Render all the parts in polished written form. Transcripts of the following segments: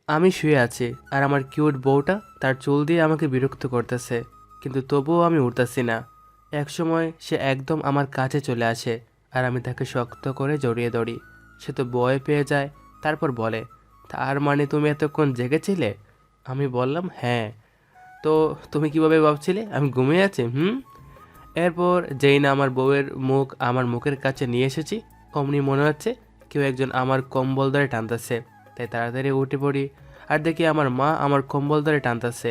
আমি শুয়ে আছি আর আমার কিউট বউটা তার চুল দিয়ে আমাকে বিরক্ত করতেছে, কিন্তু তবুও আমি উঠতেছি না। একসময় সে একদম আমার কাছে চলে আসে আর আমি তাকে শক্ত করে জড়িয়ে ধরি। সে তো ভয় পেয়ে যায়, তারপর বলে, তার মানে তুমি এতক্ষণ জেগেছিলে? আমি বললাম হ্যাঁ। তো তুমি কিভাবে ভাবছিলে আমি ঘুমিয়ে আছি? এরপর যেই না আমার বউয়ের মুখ আমার মুখের কাছে নিয়ে এসেছি, অমনি মনে হচ্ছে কেউ একজন আমার কম্বল ধরে টানতেছে। তাই তাড়াতাড়ি উঠে পড়ি আর দেখি আমার মা আমার কম্বল ধরে টানতেছে।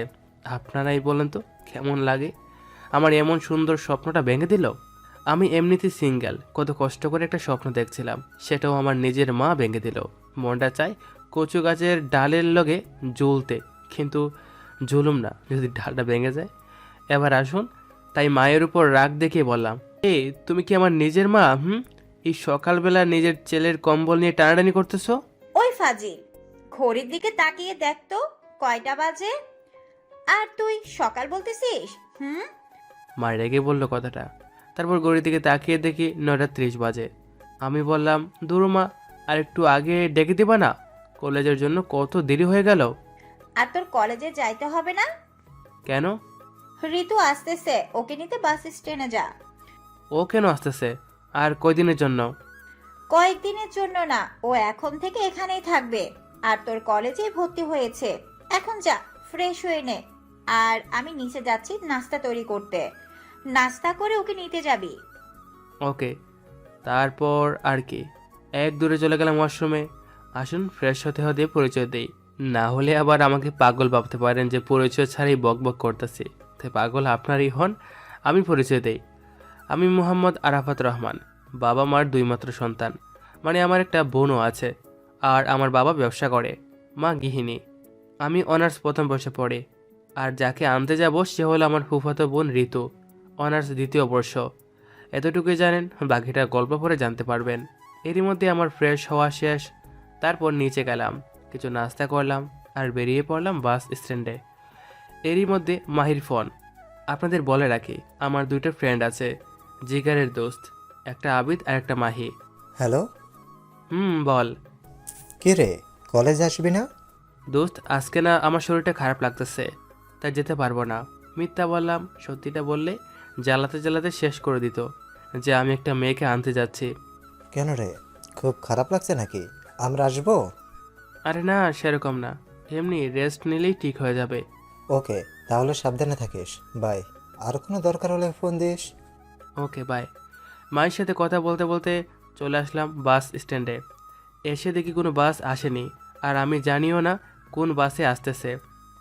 আপনারাই বলেন তো কেমন লাগে? আমার এমন সুন্দর স্বপ্নটা ভেঙে দিল। আমি এমনিতেই সিঙ্গেল, কত কষ্ট করে একটা স্বপ্ন দেখছিলাম, সেটাও আমার নিজের মা ভেঙে দিল। মনটা চায় কচু গাছের ডালের লগে ঝুলতে, কিন্তু ঝুলুম না যদি ডালটা ভেঙে যায়। এবার আসুন, তাই মায়ের উপর রাগ দেখিয়ে বললাম, এই তুমি কি আমার নিজের মা? এই সকালবেলা নিজের ছেলের কম্বল নিয়ে টানাটানি করতেছো? ওই ফাজিল, ঘড়ির দিকে তাকিয়ে দেখ তো কয়টা বাজে। আর তুই সকাল বলতেছিস? মা রেগে বলল কথাটা। তারপর ঘড়ির দিকে তাকিয়ে দেখি 9:30 বাজে। আমি বললাম, দূর মা, আর একটু আগে ডেকে দিবা না? কলেজের জন্য কত দেরি হয়ে গেল। আর তোর কলেজে যাইতে হবে না? কেন? ঋতু আসতেছে, ওকে নিতে বাস স্ট্যান্ডে যা। ও কেন আসতেছে? আর কয়দিনের জন্য? কয়েকদিনের জন্য না, ও এখন থেকে এখানেই থাকবে। আর তোর কলেজে ভর্তি হয়েছে। এখন যা, ফ্রেশ হয়ে নে। আর আমি নিচে যাচ্ছি নাস্তা তৈরি করতে। নাস্তা করে ওকে নিতে যাবি। ওকে। তারপর আর কি, এক দূরে চলে গেলাম ওয়াশরুমে। আসুন ফ্রেশ হতে হতে পরিচয় দেই, না হলে আবার আমাকে পাগল ভাবতে পারেন যে পরিচয় ছাড়াই বক বক করতেছি। তাই পাগল আপনারই হন। আমি পরিচয় দেই, আমি মোহাম্মদ আরাফাত রহমান, বাবা মার দুই মাত্র সন্তান। মানে আমার একটা বোনও আছে, আর আমার বাবা ব্যবসা করে, মা গৃহিণী। আমি অনার্স প্রথম বর্ষে পড়ি, আর যাকে আনতে যাব সে হলো আমার ফুফাতো বোন ঋতু, অনার্স দ্বিতীয় বর্ষ। এতটুকুই জানেন, বাকিটা গল্প পড়ে জানতে পারবেন। এরই মধ্যে আমার ফ্রেশ হওয়া শেষ। তারপর নিচে গেলাম, কিছু নাস্তা করলাম আর বেরিয়ে পড়লাম বাস স্ট্যান্ডে। এরই মধ্যে মাহির ফোন। আপনাদের বলে রাখি, আমার দুইটা ফ্রেন্ড আছে, জিগারের দোস্ত, একটা আবিদ আর একটা মাহি। হ্যালো। বল। কে রে, কলেজ আসবি না? দোস্ত, আজকে না আমার শরীরটা খারাপ লাগতেছে, তাই যেতে পারবো না। মিথ্যা বললাম, সত্যিটা বললে জ্বালাতে জ্বালাতে শেষ করে দিত যে আমি একটা মেয়েকে আনতে যাচ্ছি। কেন রে, খুব খারাপ লাগছে নাকি? আমরা আসবো? আরে না, সেরকম না, এমনি রেস্ট নিলেই ঠিক হয়ে যাবে। ওকে, তাহলে সাবধানে থাকিস। বাই। আর কোনো দরকার হলে ফোন দিস। Okay, by. মায়ের সাথে কথা বলতে বলতে চলে আসলাম বাস স্ট্যান্ডে। এসে দেখি কোনো বাস আসেনি, আর আমি জানিও না কোন বাসে আসতেছে।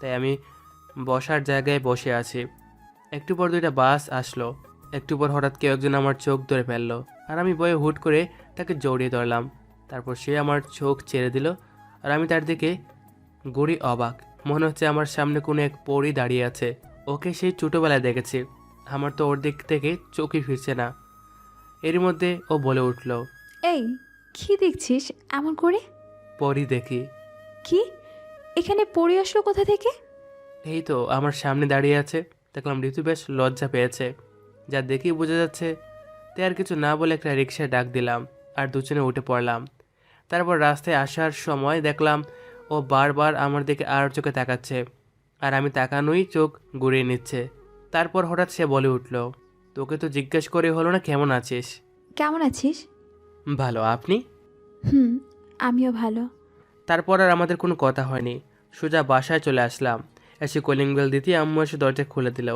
তাই আমি বসার জায়গায় বসে আছি। একটু পর দুইটা বাস আসলো। একটু পর হঠাৎ কেউ একজন আমার চোখ ধরে ফেললো, আর আমি ভয়ে হুট করে তাকে জড়িয়ে ধরলাম। তারপর সে আমার চোখ ছেড়ে দিল, আর আমি তার দিকে গড়ি অবাক। মনে হচ্ছে আমার সামনে কোনো এক পরী দাঁড়িয়ে আছে। ওকে সেই ছোটোবেলায় দেখেছি, আমার তো ওর দিক থেকে চোখই ফিরছে না। এর মধ্যে ও বলে উঠল, এই, কি দেখছিস এমন করে? পরী দেখি। কি? এখানে পড়ে আসলো কোথা থেকে? এই তো আমার সামনে দাঁড়িয়ে আছে। দেখলাম ঋতু বেশ লজ্জা পেয়েছে, যা দেখেই বোঝা যাচ্ছে। তাই আর কিছু না বলে একটা রিক্সায় ডাক দিলাম, আর দুজনে উঠে পড়লাম। তারপর রাস্তায় আসার সময় দেখলাম ও বারবার আমার দিকে আর চোখে তাকাচ্ছে, আর আমি তাকানোই চোখ ঘুরিয়ে নিচ্ছে। তারপর হঠাৎ সে বলে উঠল, তোকে তো জিজ্ঞেস করে হলো না কেমন আছিস। কেমন আছিস? ভালো, আপনি? হুম, আমিও ভালো। তারপর আর আমাদের কোনো কথা হয়নি, সোজা বাসায় চলে আসলাম। এসে কলিং বেল দিতে আম্মু এসে দরজা খুলে দিল।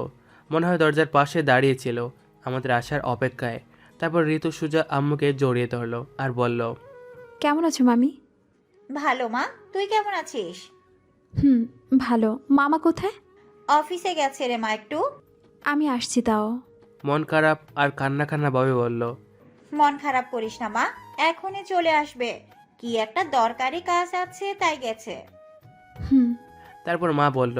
মনে হয় দরজার পাশে দাঁড়িয়েছিল আমাদের আসার অপেক্ষায়। তারপর ঋতু সোজা আম্মুকে জড়িয়ে ধরলো আর বলল, কেমন আছো মামি? ভালো মা, তুই কেমন আছিস? হুম, ভালো। মামা কোথায়? অফিসে গেছে রে মা একটু। আমি আসছি তাও। মন খারাপ আর কান্না কান্না ভাবে বলল, মন খারাপ করিস না মা, এখনই চলে আসবে। কি একটা দরকারি কাজ আছে তাই গেছে। হুম। তারপর মা বলল,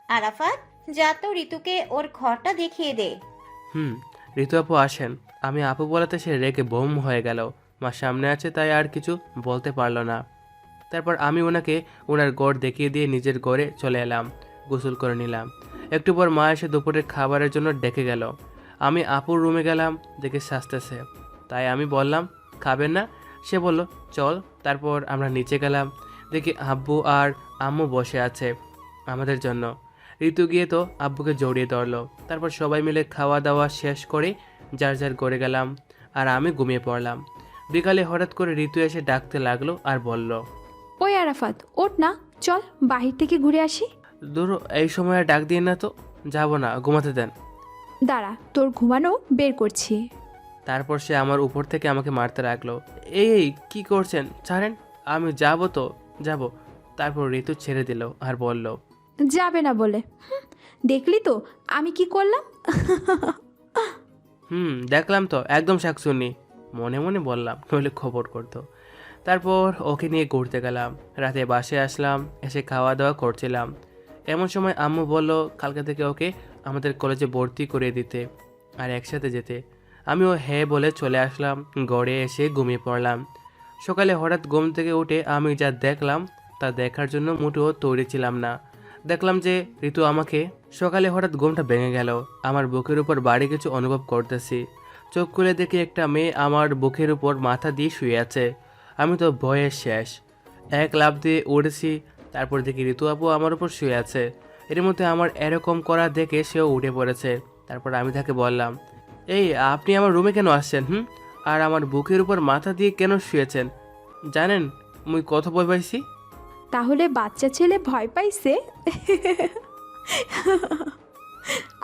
আরাফাত, যা তো ঋতুকে ওর ঘরটা দেখিয়ে দে। হুম। ঋতু আপু আসেন। আমি আপু বলাতে সে রেগে বোম হয়ে গেল। মা সামনে আছে তাই আর কিছু বলতে পারলো না। তারপর আমি ওনাকে ওনার গড় দেখিয়ে দিয়ে নিজের গড়ে চলে এলাম, গোসল করে নিলাম। একটু পর মা এসে দুপুরের খাবারের জন্য ডেকে গেল। আমি আপুর রুমে গেলাম, দেখে সাজতেছে। তাই আমি বললাম, খাবেন না? সে বলল চল। তারপর আমরা নিচে গেলাম, দেখি আব্বু আর আম্মু বসে আছে আমাদের জন্য। ঋতু গিয়ে তো আব্বুকে জড়িয়ে ধরলো। তারপর সবাই মিলে খাওয়া দাওয়া শেষ করে যার যার ঘরে গেলাম আর আমি ঘুমিয়ে পড়লাম। বিকালে হঠাৎ করে ঋতু এসে ডাকতে লাগলো আর বলল, ওই আরাফাত, ওঠ না, চল বাহির থেকে ঘুরে আসি। দূর, এই সময় আর ডাক দিয়ে না তো, যাবো না, ঘুমাতে দেন। দাঁড়া, তোর ঘুমানো বের করছি। তারপর সে আমার উপর থেকে আমাকে মারতে লাগলো। এই কি করছেন, ছাড়েন, আমি যাবো তো যাব। তারপর ঋতু ছেড়ে দিল আর বলল, যাবে না বলে? দেখলি তো আমি কি করলাম। দেখলাম তো, একদম শাকসুন্নি, মনে মনে বললাম, নইলে খবর করতো। তারপর ওকে নিয়ে ঘুরতে গেলাম। রাতে বাসায় আসলাম, এসে খাওয়া দাওয়া করছিলাম। এমন সময় আম্মু বলল কালকে থেকে ওকে আমাদের কলেজে ভর্তি করে দিতে আর একসাথে যেতে। আমিও হ্যাঁ বলে চলে আসলাম, ঘরে এসে ঘুমিয়ে পড়লাম। সকালে হঠাৎ ঘুম থেকে উঠে আমি যা দেখলাম তা দেখার জন্য মোটেও তৈরি ছিলাম না। দেখলাম যে ঋতু আমাকে, সকালে হঠাৎ ঘুমটা ভেঙে গেল। আমার বুকের উপর বাড়ি কিছু অনুভব করতেছি। চোখ খুলে দেখি একটা মেয়ে আমার বুকের উপর মাথা দিয়ে শুয়ে আছে। আমি তো ভয়ে শেষ, এক লাফ দিয়ে উঠেছি। তারপর দেখি ঋতু আপু আমার উপর শুয়ে আছে। এর মধ্যে আমার এরকম করা দেখে সেও উঠে পড়েছে। তারপর আমি তাকে বললাম, এই আপনি আমার রুমে কেন আসছেন? আর আমার বুকের উপর মাথা দিয়ে কেন শুয়েছেন? জানেন মুই কত ভয় পাইছি? তাহলে বাচ্চা ছেলে ভয় পাইছে?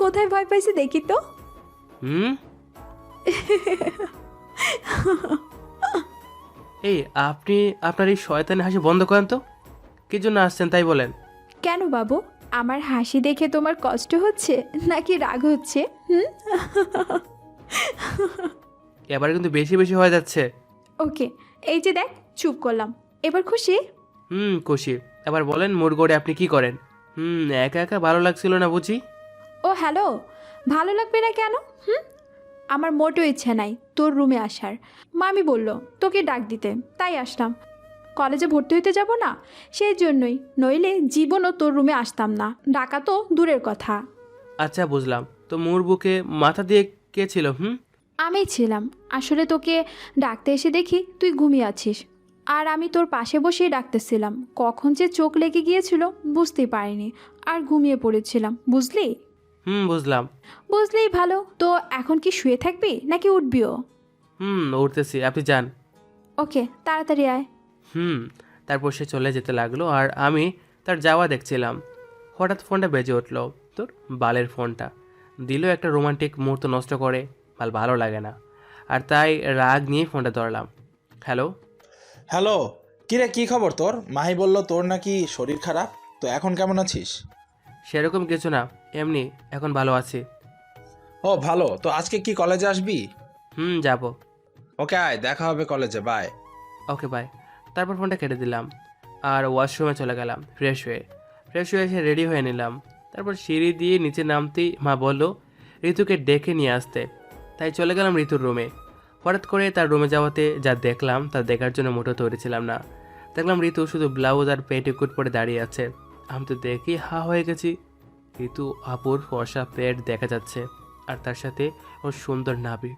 কোথায় ভয় পাইছে দেখি তো। হুম এই আপনি আপনার এই শয়তানি হাসি বন্ধ করেন তো। কি জন্য আসছেন তাই বলেন। কেন বাবু, আমার হাসি দেখে তোমার কষ্ট হচ্ছে নাকি রাগ হচ্ছে? এবার কিন্তু বেশি বেশি হয়ে যাচ্ছে। ওকে, এই যে দেখ, চুপ করলাম, এবার খুশি? খুশি। এবার বলেন মোর গড়ে আপনি কি করেন? একা একা ভালো লাগছিল না বুঝি? ও হ্যালো, ভালো লাগবে না কেন? আমার মোটেও ইচ্ছে নাই তোর রুমে আসার। মামি বলল তোকে ডাক দিতে, তাই আসলাম। কলেজে ভর্তি হইতে যাব না, সেই জন্যই, নইলে জীবনও তোর রুমে আসতাম না, ডাকা তো দূরের কথা। আচ্ছা বুঝলাম। তো মোর বুকে মাথা দিয়ে কে ছিল? আমি ছিলাম। আসলে তোকে ডাকতে এসে দেখি তুই ঘুমিয়ে আছিস, আর আমি তোর পাশে বসেই ডাকতেছিলাম। কখন যে চোখ লেগে গিয়েছিল বুঝতেই পারিনি, আর ঘুমিয়ে পড়েছিলাম, বুঝলি? বুঝলাম। বুঝলেই ভালো। তো এখন কি শুয়ে থাকবি নাকি উঠবিও? উঠতেছি, আপনি যান। ওকে, তাড়াতাড়ি আয়। তারপর সে চলে যেতে লাগলো আর আমি তার যাওয়া দেখছিলাম। হঠাৎ ফোনটা বেজে উঠলো। তোর বালের ফোনটা দিল একটা রোমান্টিক মুহূর্ত নষ্ট করে, ভালো লাগে না। আর তাই রাগ নিয়ে ফোনটা ধরলাম। হ্যালো। হ্যালো, কিরে কি খবর তোর? মাহি বলল তোর নাকি শরীর খারাপ, তো এখন কেমন আছিস? সেরকম কিছু না, এমনি এখন ভালো আছি। ও ভালো, তো আজকে কি কলেজে আসবি? যাব। ওকে আয়, দেখা হবে কলেজে, বাই। Okay bye. তারপর ফোনটা কেটে দিলাম আর ওয়াশরুমে চলে গেলাম। ফ্রেশ হয়ে এসে রেডি হয়ে নিলাম। তারপর সিঁড়ি দিয়ে নিচে নামতেই মা বলল ঋতুকে ডেকে নিয়ে আসতে। তাই চলে গেলাম ঋতুর রুমে। হঠাৎ করে তার রুমে যাওয়াতে যা দেখলাম তা দেখার জন্য মোটেও তৈরি ছিলাম না। দেখলাম ঋতু শুধু ব্লাউজ আর পেটিকুট পরে দাঁড়িয়ে আছে। আমি তো দেখি হা হয়ে গেছি। ঋতু আপুর ফর্সা পেট দেখা যাচ্ছে আর তার সাথে ওর সুন্দর নাভি।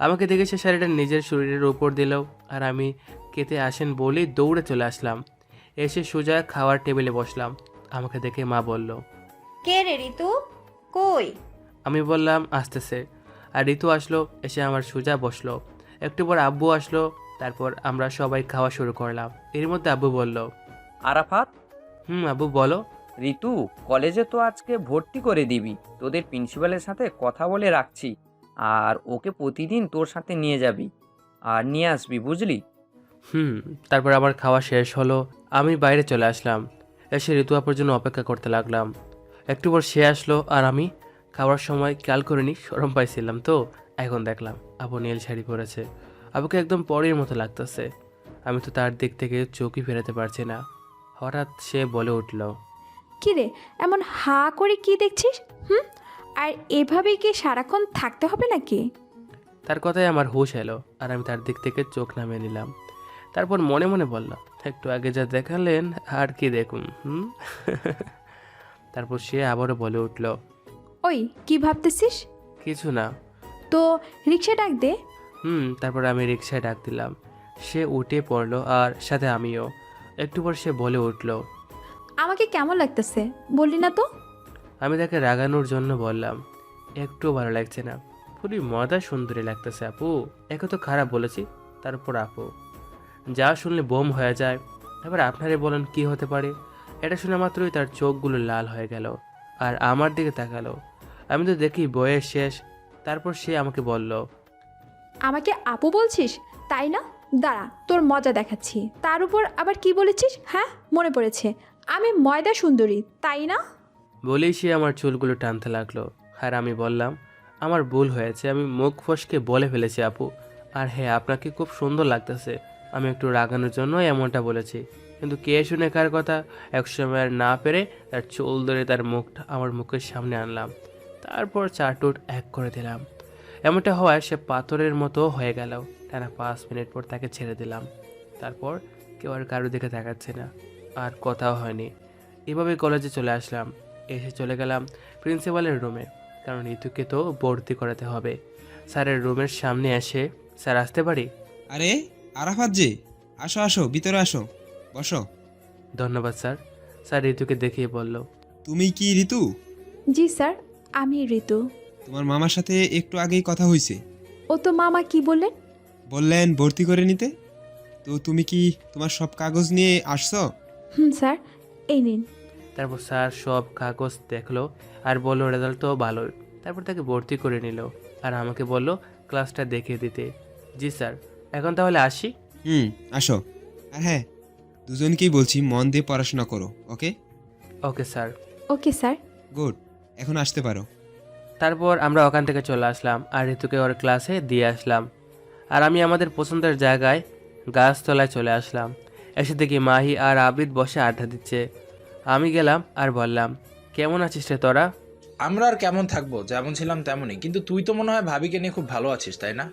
আমাকে দেখে সে শাড়িটা নিজের শরীরের উপর দিল আর আমি খেতে আসেন বলেই দৌড়ে চলে আসলাম। এসে সোজা খাওয়ার টেবিলে বসলাম। আমাকে দেখে মা বলল, কে রে ঋতু, কই? আমি বললাম আসতেছে। আর ঋতু আসলো, এসে আমার সোজা বসলো। একটু পর আব্বু আসলো। তারপর আমরা সবাই খাওয়া শুরু করলাম। এর মধ্যে আব্বু বলল, আরাফাত, আব্বু বলো। ঋতু কলেজে তো আজকে ভর্তি করে দিবি, তোদের প্রিন্সিপালের সাথে কথা বলে রাখছি। আর ওকে প্রতিদিন তোর সাথে নিয়ে যাবি আর নিয়ে আসবি, বুঝলি? তারপর আমার খাওয়া শেষ হলো, আমি বাইরে চলে আসলাম। এসে ঋতু আপুর জন্য অপেক্ষা করতে লাগলাম। একটু পর সে আসলো আর আমি খাওয়ার সময় খেয়াল করিনি, শরম পাইছিলাম তো। এখন দেখলাম আপু নীল শাড়ি পরেছে। আপুকে একদম পরের মতো লাগতেছে। আমি তো তার দিক থেকে চোখই ফেরাতে পারছি না। হঠাৎ সে বলে উঠল, কি রে, এমন হা করে কি দেখছিস? আর এভাবেই কি সারাক্ষণ থাকতে হবে নাকি? তার কথায় আমার হুঁশ এলো আর আমি তার দিক থেকে চোখ নামিয়ে নিলাম। তারপর মনে মনে বললাম, একটু আগে যা দেখালেন আর কি দেখুন। তারপর সে আবারও বলে উঠল, ওই কি ভাবতেছিস? কিছু না। তো রিক্সা ডাক দে। তারপর আমি রিক্সায় ডাক দিলাম। সে উঠে পড়লো আর সাথে আমিও। একটু পর সে বলে উঠল। আমাকে কেমন লাগতেছে বললি না তো? আমি তাকে রাগানোর জন্য বললাম, একটু ভালো লাগছে না, পুরি মজা সুন্দরী লাগতেছে আপু। একে তো খারাপ বলেছি, তারপর আপু যা শুনলে বোম হয়ে যায়। এবার আপনারে বলেন কি হতে পারে। এটা শুনে মাত্রই তার চোখগুলো লাল হয়ে গেল আর আমার দিকে তাকালো। আমি তো দেখি বইয়ের শেষ। তারপর সে আমাকে বলল, আমাকে আপু বলছিস তাই না? দাঁড়া, তোর মজা দেখাচ্ছি। তার উপর আবার কি বলেছিস? হ্যাঁ, মনে পড়েছে, আমি ময়দা সুন্দরী তাই না? বলেই সে আমার চুলগুলো টানতে লাগলো। আর আমি বললাম, আমার ভুল হয়েছে, আমি মুখ ফসকে বলে ফেলেছি আপু। আর হ্যাঁ, আপনাকে খুব সুন্দর লাগতেছে। আমি একটু রাগানোর জন্য এমনটা বলেছি, কিন্তু কে শুনে কার কথা। একসময় আর না পেরে তার চুল ধরে তার মুখটা আমার মুখের সামনে আনলাম। তারপর চারটুট এক করে দিলাম। এমনটা হওয়ায় সে পাথরের মতো হয়ে গেল। টানা 5 মিনিট পর তাকে ছেড়ে দিলাম। তারপর কেউ আর কারো দিকে তাকাচ্ছে না, আর কথাও হয়নি। এভাবে কলেজে চলে আসলাম। এসে চলে গেলাম প্রিন্সিপালের রুমে, কারণ ঋতুকে তো ভর্তি করাতে হবে। স্যারের রুমের সামনে এসে, স্যার আসতে পারি? আরে আরাফাত যে, আসো আসো ভিতরে আসো, বসো। ধন্যবাদ স্যার। স্যার ঋতুকে দেখিয়ে বলল, তুমি কি ঋতু? জি স্যার, আমি ঋতু। তোমার মামার সাথে একটু আগেই কথা হয়েছে। ও তো মামা কি বললেন? বললেন ভর্তি করে নিতে। তো তুমি কি তোমার সব কাগজ নিয়ে আসছো? স্যার, এই নিন। তারপর স্যার সব কাগজ দেখলো আর বললো রেজাল্ট তো ভালোই। তারপর তাকে ভর্তি করে নিল আর আমাকে বলল ক্লাসটা দেখিয়ে দিতে। জি স্যার, এখন তাহলে আসি? আসো। আর হ্যাঁ, দুজনকেই বলছি মন দিয়ে পড়াশোনা করো, okay? Okay sir. Okay sir. Good, এখন আসতে পারো। তারপর আমরা ওখান থেকে চলে আসলাম আর ঋতুকে ওর ক্লাসে দিয়ে আসলাম। আর আমি আমাদের পছন্দের জায়গায় গাছতলায় চলে আসলাম। এসে দেখি মাহি আর আবিদ বসে আড্ডা দিচ্ছে। আমি গেলাম আর বললাম, কেমন আছিস রে তোরা? আমরা আর কেমন থাকবো, যেমন ছিলাম তেমনই। কিন্তু তুই তো মনে হয় ভাবিকে নিয়ে খুব ভালো আছিস, তাই না?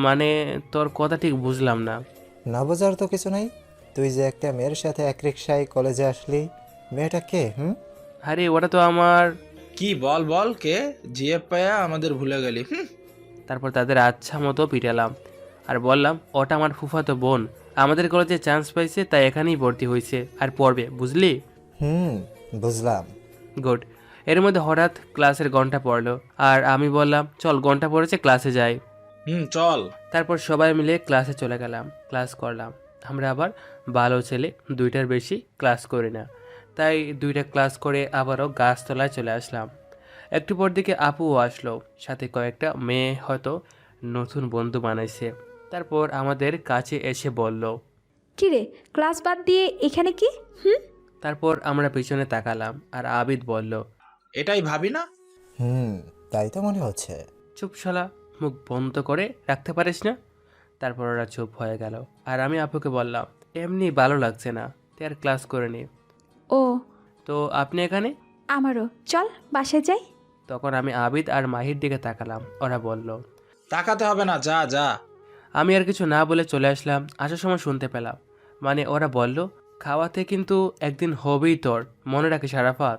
মানে তোর কথা ঠিক বুঝলাম না। না বোঝার তো কিছু নাই। তুই যে একটা মেয়ের সাথে এক রিক্সায় কলেজে আসলি, মেয়েটা কে? আরে ওটা তো আমার। কি বল বল, কে? জিএফ পায়া আমাদের ভুলে গেলি? তারপর তাদের আচ্ছা মতো পিটালাম আর বললাম, ওটা আমার ফুফাতো বোন, আমাদের কলেজে চান্স পাইছে তাই এখানেই ভর্তি হয়েছে আর পড়বে, বুঝলি? বুঝলাম। গুড। এর মধ্যে হঠাৎ ক্লাসের ঘন্টা পড়লো আর আমি বললাম, চল ঘন্টা পড়েছে ক্লাসে যাই। চল। তারপর সবাই মিলে ক্লাসে চলে গেলাম, ক্লাস করলাম। আমরা আবার ভালো ছেলে, 2টার বেশি ক্লাস করি না, তাই 2টা ক্লাস করে আবারও গাছতলায় চলে আসলাম। একটু পর দিকে আপুও আসলো, সাথে কয়েকটা মেয়ে হয়তো নতুন বন্ধু বানাইছে। তারপর আমাদের কাছে এসে বলল। কি রে, ক্লাস বাদ দিয়ে এখানে কি? তারপর আমরা পিছনে তাকালাম আর আবিদ বলল, এটাই ভাবি না? তাই তো মনে হচ্ছে। চুপ শালা, মুখ বন্ধ করে রাখতে পারিস না? তারপর ওরা চুপ হয়ে গেল আর আমি আপুকে বললাম, এমনি ভালো লাগছে না, তুই আর ক্লাস করে নি। ও, তো আপনি এখানে? আমারও। চল বাসায় যাই। তখন আমি আবিদ আর মাহির দিকে তাকালাম। ওরা বলল। তাকাতে হবে না, যা যা। আমি আর কিছু না বলে চলে আসলাম। আসার সময় শুনতে পেলাম, মানে ওরা বলল, খাওয়াতে কিন্তু একদিন হবেই তোর, মনে রাখিস আরাফাত।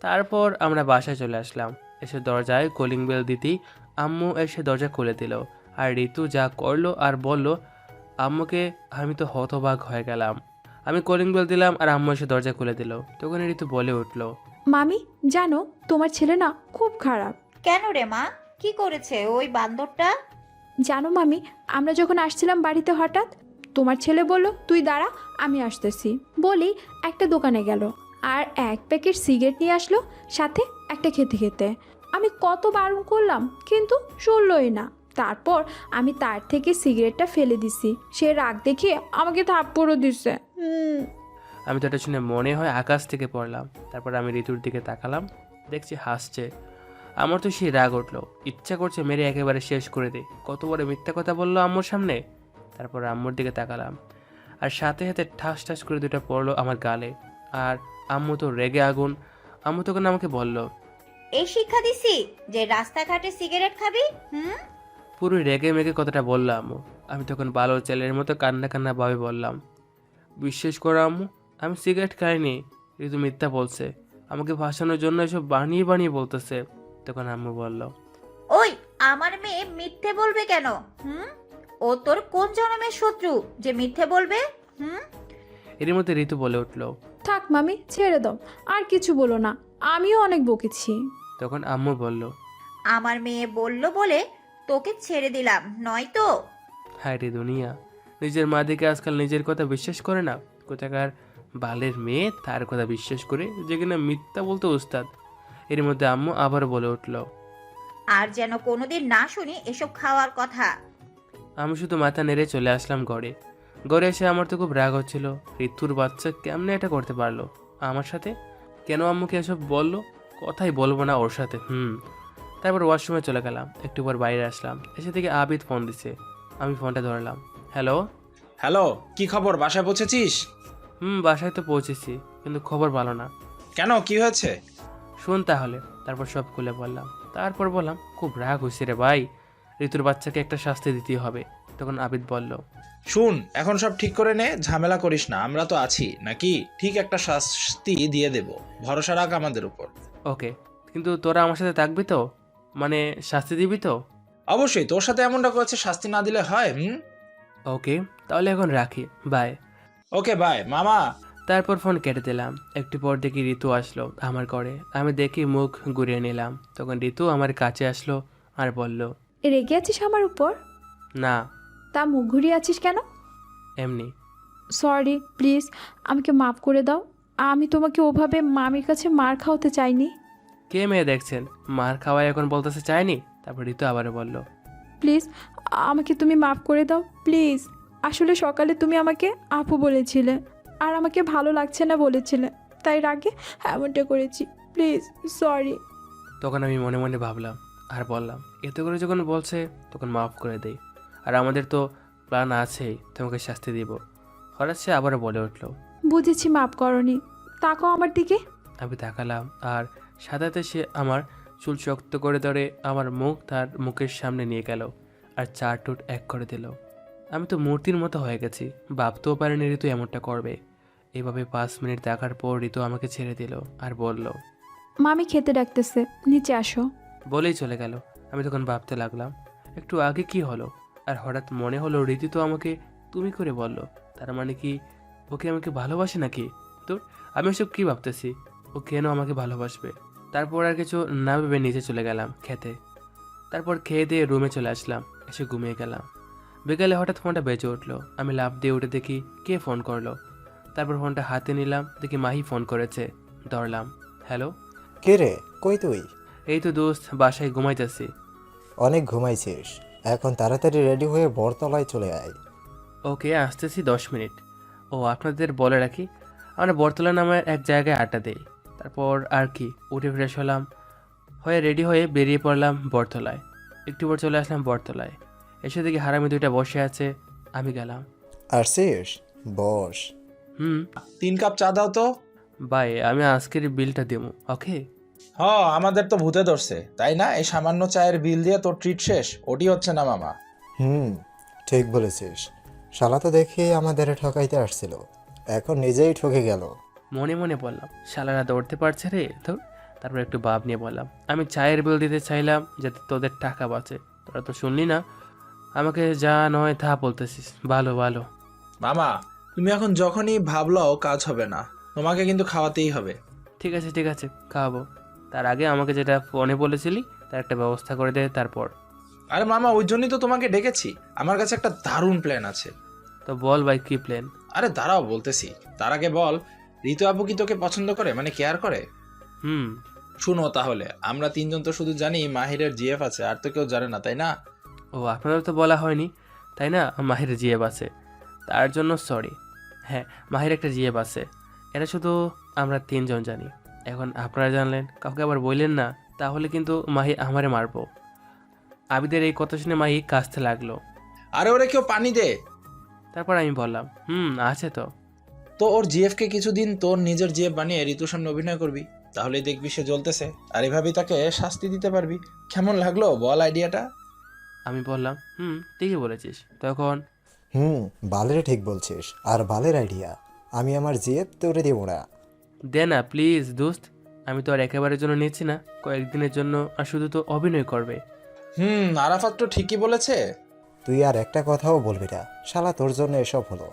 তারপর আমরা বাসায় চলে আসলাম। এসে দরজায় কলিং বেল দিতেই আম্মু এসে দরজা খুলে দিল। আর ঋতু যা করলো আর বলল আম্মুকে, আমি তো হতবাক হয়ে গেলাম। আমি কলিং বেল দিলাম আর আম্মু এসে দরজা খুলে দিল। তখন ঋতু বলে উঠল, মামি, জানো তোমার ছেলে না খুব খারাপ। কেন রে মা, কি করেছে ওই বান্দরটা? জানো মামি, আমরা যখন আসছিলাম বাড়িতে হঠাৎ তোমার ছেলে বলল তুই দাঁড়া আমি আসতেছি বলেই একটা দোকানে গেল আর 1 প্যাকেট সিগারেট নিয়ে আসলো, সাথে একটা খেতে খেতে। আমি কত বারণ করলাম কিন্তু শুনলই না। তারপর আমি তার থেকে সিগারেটটা ফেলে দিছি, সে রাগ দেখিয়ে আমাকে থাপ্পড়ও দিছে। আমি তো এটা শুনে মনে হয় আকাশ থেকে পড়লাম। তারপর আমি ঋতুর দিকে তাকালাম, দেখছি হাসছে। আমার তো সেই রাগ উঠলো, ইচ্ছা করছে মেরে একেবারে শেষ করে দিই। কত বড় মিথ্যা কথা বললো আম্মুর সামনে। তারপর আম্মুর দিকে তাকালাম আর সাথে সাথে ঠাস ঠাস করে 2টা পড়লো আমার গালে। আর আম্মু তো রেগে আগুন। আম্মু তখন আমাকে বলল, এই শিক্ষা দিছি যে রাস্তাঘাটে সিগারেট খাবি? পুরো রেগে মেগে কথাটা বললো আম্মু। আমি তখন ভালো ছেলের মতো কান্না কান্না ভাবে বললাম, বিশ্বাস করো আম্মু, আমি সিগারেট খাইনি, ঋতু মিথ্যা বলছে, আমাকে ভাসানোর জন্য এসব বানিয়ে বানিয়ে বলতেছে। তখন আম্মু বলল, ওই, আমার মেয়ে মিথ্যে বলবে কেন? ও তোর কোন জন্মের শত্রু যে মিথ্যে বলবে? হুম? এর মধ্যে ঋতু বলে উঠল। থাক মামি, ছেড়ে দাও, আর কিছু বলো না, আমিও অনেক বকেছি। তখন আম্মু বলল, আমার মেয়ে বলল বলে তোকে ছেড়ে দিলাম, নয়তো? হায় রে দুনিয়া, নিজের মা দিকে আজকাল নিজের কথা বিশ্বাস করে না। কোথাকার বালের মেয়ে তার কথা বিশ্বাস করে, যে কিনা মিথ্যা বলতে উস্তাদ। এর মধ্যে আম্মু আবার বলে উঠল। আর যেন কোনোদিন না শুনি এসব খাওয়ার কথা। আমি শুধু মাথা নেড়ে চলে আসলাম ঘরে। ঘরে এসে আমার তো খুব রাগ হচ্ছিল। ঋতুর বাচ্চা কেমনে এটা করতে পারলো আমার সাথে? কেন আম্মুকে এসব বললো? কথাই বলবো না ওর সাথে। তারপর ওয়াশরুমে চলে গেলাম। একটু পর বাইরে আসলাম, এসে থেকে আবিদ ফোন দিছে। আমি ফোনটা ধরলাম। হ্যালো। হ্যালো, কি খবর, বাসায় পৌঁছেছিস? বাসায় তো পৌঁছেছি, কিন্তু খবর ভালো না। কেন, কি হয়েছে? শোন তাহলে। তারপর সব খুলে বললাম। তারপর বললাম, খুব রাগ হয়েছে রে ভাই, ঋতুর বাচ্চাকে একটা শাস্তি দিতেই হবে। তখন আবিদ বলল, শুন, এখন সব ঠিক করে নে, ঝামেলা করিস না, আমরা তো আছি নাকি? ঠিক একটা শাস্তি দিয়ে দেব, ভরসা রাখ আমাদের উপর। ওকে, কিন্তু তোরা আমার সাথে থাকবি তো? মানে শাস্তি দিবি তো? অবশ্যই, তোর সাথে এমনটা করেছে, শাস্তি না দিলে হয়? ওকে, তাহলে এখন রাখি, বাই। ওকে বাই মামা। তারপর ফোন কেটে দিলাম। একটু পর দেখি ঋতু আসলো আমার ঘরে। আমি দেখি মুখ ঘুরিয়ে নিলাম। তখন ঋতু আমার কাছে আসলো আর বলল, রেগে আছিস আমার উপর? না, তা মুখ ঘুরিয়ে আছিস কেন? এমনি। সরি, প্লিজ আমাকে মাফ করে দাও। আমি তোমাকে ওভাবে মামির কাছে মার খাওয়াতে চাইনি। কে মেয়ে দেখছেন, মার খাওয়াই এখন বলতেছে চাইনি? তারপর ঋতু আবারও বলল, প্লিজ আমাকে তুমি মাফ করে দাও, প্লিজ। আসলে সকালে তুমি আমাকে আপু বলেছিলে, আর আমাকে ভালো লাগছে না বলেছিলে, তাই রাগে এমনটা করেছি। Please, sorry. তখন আমি মনে মনে ভাবলাম আর বললাম, এত করে যখন বলছে তখন মাফ করে দেই। আর আমাদের তো প্ল্যান আছেই, তোমাকে শাস্তি দিব। হঠাৎ সে আবারও বলে উঠল। বুঝেছি মাফ করনি, তাকাও আমার দিকে। আমি তাকালাম আর সাদাতে সে আমার চুল শক্ত করে ধরে আমার মুখ তার মুখের সামনে নিয়ে গেল আর চার ঠোঁট এক করে দিল। আমি তো মূর্তির মতো হয়ে গেছি, ভাবতেও পারিনি ঋতু এমনটা করবে। এভাবে 5 মিনিট দেখার পর ঋতু আমাকে ছেড়ে দিল আর বলল, মামি খেতে ডাকতেছে, নিচে আসো। বলেই চলে গেল। আমি তখন ভাবতে লাগলাম, একটু আগে কি হলো? আর হঠাৎ মনে হলো ঋতু তো আমাকে তুমি করে বলল, তার মানে কি ওকে আমাকে ভালোবাসে নাকি? তো আমি ওসব কি ভাবতেছি, ও কেন আমাকে ভালোবাসবে? তারপর আর কিছু না ভেবে নিচে চলে গেলাম খেতে। তারপর খেয়ে দিয়ে রুমে চলে আসলাম, এসে ঘুমিয়ে গেলাম। বিকালে হঠাৎ ফোনটা বেজে উঠলো। আমি লাফ দিয়ে উঠে দেখি কে ফোন করলো। তারপর ফোনটা হাতে নিলাম, দেখি মাহি ফোন করেছে। ধরলাম। হ্যালো। কে রে, কই তুই? এই তো দোস্ত, বাসায় ঘুমাইতেছি। অনেক ঘুমাইছিস, এখন তাড়াতাড়ি রেডি হয়ে বরতলায় চলে আয়। ওকে, আসতেছি 10 মিনিট। ও আপনাদের বলে রাখি, আমরা বরতলা নামের এক জায়গায় আড্ডা দেই। তারপর আর কি, উঠে ফ্রেশ হলাম, হয়ে রেডি হয়ে বেরিয়ে পড়লাম বরতলায়। একটু পর চলে আসলাম বরতলায়। এসে দেখি হারামি দুইটা বসে আছে। আমি গেলাম। আসছিস? বস। 3 কাপ চা দাও তো। বাই, আমি আজকের বিলটা দেবো। ওকে। আমাদের তো ভূতে ধরছে, তাই না? এই সামান্য চায়ের বিল দিয়ে তোর ট্রিট শেষ? ওটি হচ্ছে না মামা। ঠিক বলেছিস। শালা তো দেখি আমাদের ঠকাইতে আসছিল, এখন নিজেই ঠকে গেল। মনে মনে বললাম, শালারা দৌড়তে পারছে রে ধুর। তারপর একটু ভাব নিয়ে বললাম, আমি চায়ের বিল দিতে চাইলাম যাতে তোদের টাকা বাঁচে। তোরা তো শুনলি না, আমাকে যা নয় তা বলতেছিস। ভালো ভালো। মামা, তুমি এখন যখনই ভাবলাও কাজ হবে না, তোমাকে কিন্তু খাওয়াতেই হবে। ঠিক আছে ঠিক আছে, খাওয়াবো। তার আগে আমাকে যেটা ফোনে বলেছিলি তার একটা ব্যবস্থা করে দে। তারপর আরে মামা, ওই জন্যই তো তোমাকে ডেকেছি, আমার কাছে একটা দারুণ প্ল্যান আছে। তো বল ভাই, কি প্ল্যান? আরে দাঁড়াও, বলতেছি। তার আগে বল, ঋতু আপু কি তোকে পছন্দ করে, মানে কেয়ার করে? শুনো তাহলে, আমরা 3 জন তো শুধু জানি মাহিরের জিএফ আছে, আর তো কেউ জানে না, তাই না? ও, আপনাদের তো বলা হয়নি, তাই না? মাহির জিএব আছে, তার জন্য সরি। হ্যাঁ, মাহির একটা জিএব আছে, এটা শুধু আমরা 3 জন জানি। এখন আপনারা জানলেন, কাউকে আবার বললেন না, তাহলে কিন্তু মাহি আমারে মারবো। আবিদের এই কথা শুনে মাহি কাঁচতে লাগলো। আরে ওরে কেউ পানি দে। তারপর আমি বললাম, আছে তো। তো ওর জিএফকে কিছুদিন তোর নিজের জিএফ বানিয়ে ঋতুর সামনে অভিনয় করবি, তাহলেই দেখবি সে জ্বলতেছে, আর এভাবেই তাকে শাস্তি দিতে পারবি। কেমন লাগলো বল আইডিয়াটা? আমি বললাম, ঠিকই বলেছিস। তখন বালের ঠিক বলছিস, আর বালের আইডিয়া। আমি আমার জিএফ তোরে দিব না। দে না প্লিজ দোস্ত, আমি তো আর একেবারের জন্য নিচ্ছি না, কয়েকদিনের জন্য, আর শুধু তো অভিনয় করবে। আরাফাত তো ঠিকই বলেছে। তুই আর একটা কথাও বলবি না, শালা তোর জন্য এসব হলো।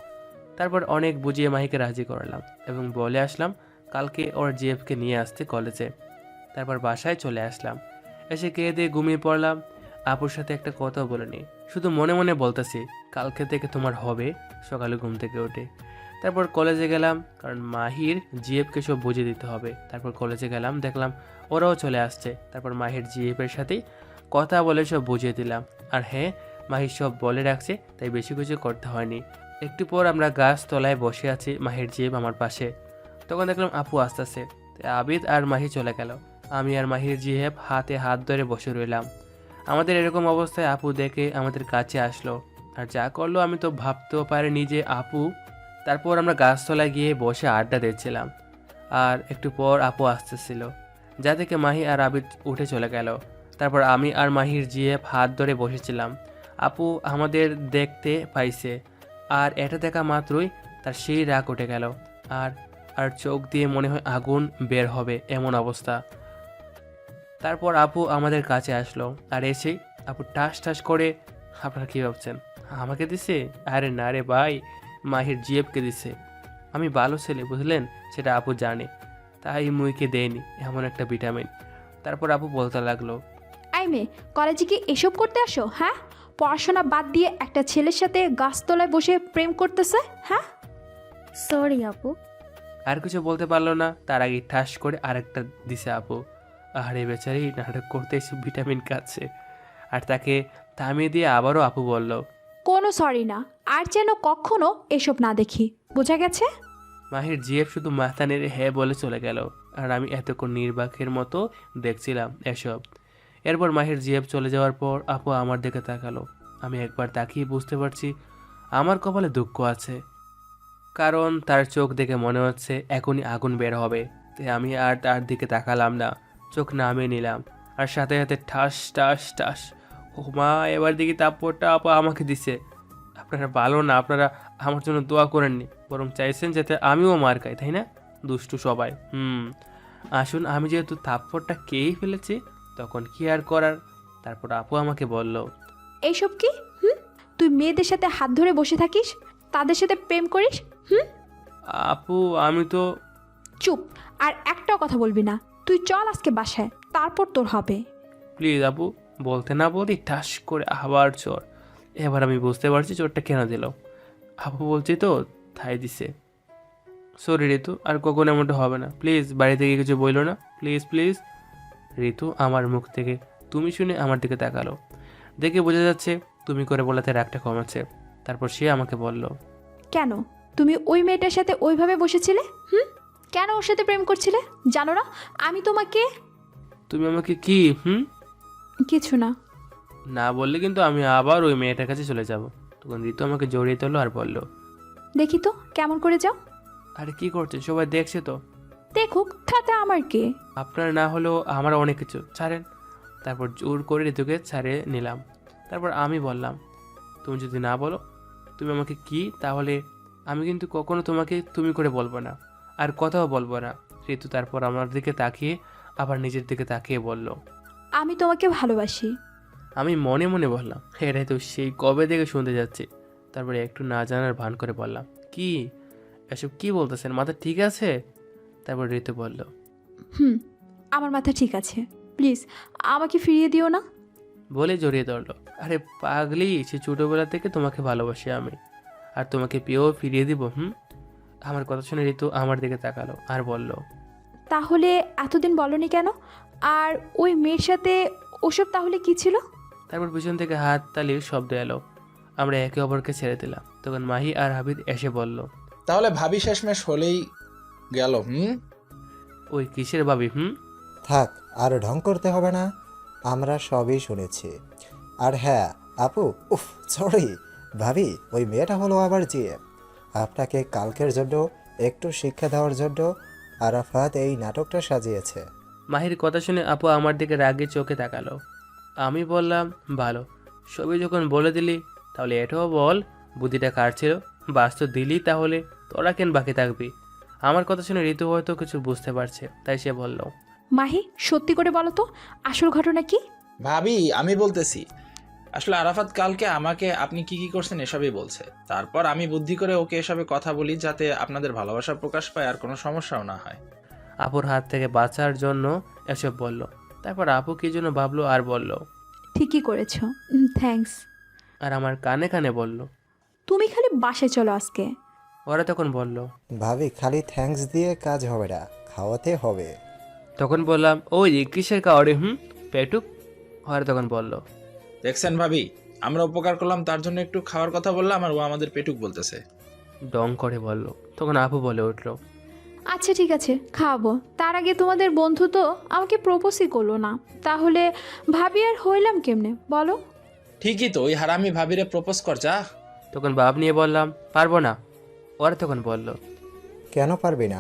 তারপর অনেক বুঝিয়ে মাহিকে রাজি করালাম এবং বলে আসলাম কালকে ওর জিএফকে নিয়ে আসতে কলেজে। তারপর বাসায় চলে আসলাম, এসে খেয়ে দিয়ে ঘুমিয়ে পড়লাম। আপুর সাথে একটা কথাও বলিনি, শুধু মনে মনে বলতেছি কালকে থেকে তোমার হবে সকালে ঘুম থেকে উঠে। তারপর কলেজে গেলাম, কারণ মাহির জিএফকে সব বুঝিয়ে দিতে হবে। তারপর কলেজে গেলাম, দেখলাম ওরাও চলে আসছে। তারপর মাহির জিএফের সাথেই কথা বলে সব বুঝিয়ে দিলাম। আর হ্যাঁ, মাহির সব বলে রাখছে, তাই বেশি কিছু করতে হয়নি। একটু পর আমরা গাছ তলায় বসে আছি, মাহির জিএফ আমার পাশে। তখন দেখলাম আপু আসতেছে, তাই আবিদ আর মাহি চলে গেল। আমি আর মাহির জিএফ হাতে হাত ধরে বসে রইলাম। আমাদের এরকম অবস্থায় আপু দেখে আমাদের কাছে আসলো, আর যা করলো আমি তো ভাবতেও পারিনি যে আপু। তারপর আমরা গাছতলায় গিয়ে বসে আড্ডা দিচ্ছিলাম, আর একটু পর আপু আসতেছিল, যা থেকে মাহি আর আবিদ উঠে চলে গেল। তারপর আমি আর মাহির জিএফ হাত ধরে বসেছিলাম। আপু আমাদের দেখতে পাইছে, আর এটা দেখা মাত্রই তার সেই রাগ উঠে গেল, আর আর চোখ দিয়ে মনে হয় আগুন বের হবে এমন অবস্থা। তারপর আপু আমাদের কাছে আসলো, আর এসেই আপু ঠাস ঠাস করে, আপনারা কী ভাবছেন আমাকে দিছে? আরে না রে ভাই, মাহির জিএফকে দিছে। আমি ভালো ছেলে বুঝলেন, সেটা আপু জানে, তাই মুইকে দেয়নি এমন একটা ভিটামিন। তারপর আপু বলতে লাগলো, আই মেয়ে, কলেজে কি এসব করতে আসো? হ্যাঁ, পড়াশোনা বাদ দিয়ে একটা ছেলের সাথে গাছতলায় বসে প্রেম করতেছে? হ্যাঁ, সরি আপু। আর কিছু বলতে পারলো না, তার আগে ঠাস করে আরেকটা দিছে আপু। আরে বেচারি নাটক করতে এসে ভিটামিন খাচ্ছে। আর তাকে থামিয়ে দিয়ে আবারও আপু বলল, কোনো সরি না, আর যেন কখনো এসব না দেখি, বোঝা গেছে? মাহির জিএফ শুধু মাথা নেড়ে হ্যাঁ বলে চলে গেল, আর আমি এতক্ষণ নির্বাকের মতো দেখছিলাম এসব। এরপর মাহির জিএফ চলে যাওয়ার পর আপু আমার দিকে তাকালো। আমি একবার তাকিয়ে বুঝতে পারছি আমার কপালে দুঃখ আছে, কারণ তার চোখ দেখে মনে হচ্ছে এখনই আগুন বের হবে। তাই আমি আর তার দিকে তাকালাম না, চোখ নামিয়ে নিলাম, আর সাথে সাথে ঠাস ঠাস ঠাস। ও মা, এবার দেখি তাপ্পরটা আপা আমাকে দিছে। আপনারা ভালো না, আপনারা আমার জন্য দোয়া করেননি, বরং চাইছেন যাতে আমিও মার খাই, তাই না? দুষ্টু সবাই। আসুন, আমি যেহেতু থাপ্পড়টা খেয়েই ফেলেছি, তখন কি আর করার। তারপর আপু আমাকে বলল, এইসব কি? তুই মেয়েদের সাথে হাত ধরে বসে থাকিস, তাদের সাথে প্রেম করিস? আপু আমি তো। চুপ, আর একটাও কথা বলবি না। তুই চল আজকে বাসায়, তারপর তোর হবে। প্লিজ আপু, বলতে না বলতেই ঠাস করে আবার চোর। এবার আমি বুঝতে পারছি চোরটা কেন দিল। আপু বলছি তো, তাই দিছে। সরি ঋতু, আর কখনো এমনটা হবে না, প্লিজ। বাড়ি থেকে কিছু বইলো না, প্লিজ প্লিজ। ঋতু আমার মুখ থেকে তুমি শুনে আমার দিকে তাকালো, দেখে বোঝা যাচ্ছে তুমি করে বলাতে রাগটা কমাচ্ছে। তারপর সে আমাকে বলল, কেন তুমি ওই মেয়েটার সাথে ওইভাবে বসেছিলে? কেন ওর সাথে প্রেম করছিলে? জানো না আমি তোমাকে? তুমি আমাকে কি কিছু না। না বললে কিন্তু আমি আবার ওই মেয়েটার কাছে চলে যাব। তখন ঋতু আমাকে জড়িয়ে তোলো আর বলল, দেখি তো কেমন করে যাও। আরে কি করছে, সবাই দেখছে তো। দেখুক, তাতে আমার কে? আপনার না হলেও আমার অনেক কিছু, ছাড়েন। তারপর জোর করে ঋতুকে ছাড়ে নিলাম। তারপর আমি বললাম, তুমি যদি না বলো তুমি আমাকে কি, তাহলে আমি কিন্তু কখনো তোমাকে তুমি করে বলবো না, আর কথাও বলবো না। ঋতু তারপর আমার দিকে তাকিয়ে আবার নিজের দিকে তাকিয়ে বলল, আমি তোমাকে ভালোবাসি। আমি মনে মনে বললাম, এটাই তো সেই কবে থেকে শুনতে যাচ্ছি। তারপরে একটু না জানার ভান করে বললাম, কি এসব কি বলতেছেন, মাথা ঠিক আছে? তারপর ঋতু বলল, আমার মাথা ঠিক আছে, প্লিজ আমাকে ফিরিয়ে দিও না। বলে জড়িয়ে ধরলো। আরে পাগলি, সে ছোটোবেলা থেকে তোমাকে ভালোবাসি আমি, আর তোমাকে পেয়েও ফিরিয়ে দিব। আমার কথা শুনে ঋতু আমার দিকে তাকালো আর বলল, তাহলে এতদিন বলনি কেন? আর ওই মেয়ের সাথে ওসব তাহলে কি ছিল? তারপর পিছন থেকে হাত তালির শব্দ এলো। আমরা একে অপরকে ছেড়ে দিলাম। তখন মাহি আর হাবিদ এসে বলল, তাহলে ভাবি শেষমেশ হলেই গেল। ওই কিসের ভাবি? থাক, আর ঢং করতে হবে না, আমরা সবই শুনেছি। আর হ্যাঁ আপু, সরি ভাবি, ওই মেয়েটা হলো আবার জিএম। আপনাকে কালকের জন্য একটু শিক্ষা দেওয়ার জন্য আরাফাত এই নাটকটা সাজিয়েছে। মাহির কথা শুনে আপু আমার দিকে রাগে চোখে তাকালো। আমি বললাম, ভালো, সবই যখন বলে দিলি তাহলে এটাও বল বুদ্ধিটা কার ছিল। বাস্তব দিলি, তাহলে তোরা কেন বাকি থাকবি? আমার কথা শুনে ঋতু হয়তো কিছু বুঝতে পারছে, তাই সে বলল, মাহি, সত্যি করে বলো তো আসল ঘটনা কি? ভাবি আমি বলতেছি, আসলে আরাফাত কালকে আমাকে আপনি কি কি করছেন এসবই বলছে। তারপর আমি বুদ্ধি করে ওকে এসবে কথা বলি যাতে আপনাদের ভালোবাসা প্রকাশ পায় আর কোনো সমস্যাও না হয়। আপুর হাত থেকে বাঁচার জন্য এসব বলল। তারপর আপু কি জন্য ভাবলো আর বলল, ঠিকই করেছো, থ্যাঙ্কস। আর আমার কানে কানে বলল। তুমি খালি বাসায় চলো আজকে। ওরা তখন বলল। ভাবি খালি থ্যাঙ্কস দিয়ে কাজ হবে না, খাওয়াতে হবে। তখন বললাম, ওই কিসের কাওড়ে পেটুক। ওরা তখন বলল। দেখছেন ভাবি, আমরা উপকার করলাম তার জন্য একটু খাওয়ার কথা বললাম আর ও আমাদের পেটুক বলতেছে। ডং করে বলল। তখন আপু বলে উঠল। আচ্ছা ঠিক আছে, খাওয়াবো। তার আগে তোমাদের বন্ধু তো আমাকে প্রপোজই করলো না, তাহলে ভাবি আর হইলাম কেমনে বলো? ঠিকই তো, ওই হারামি ভাবিরে প্রপোজ কর যা। তখন বাপ নিয়ে বললাম, পারবো না। ওরা তখন বলল। কেন পারবি না?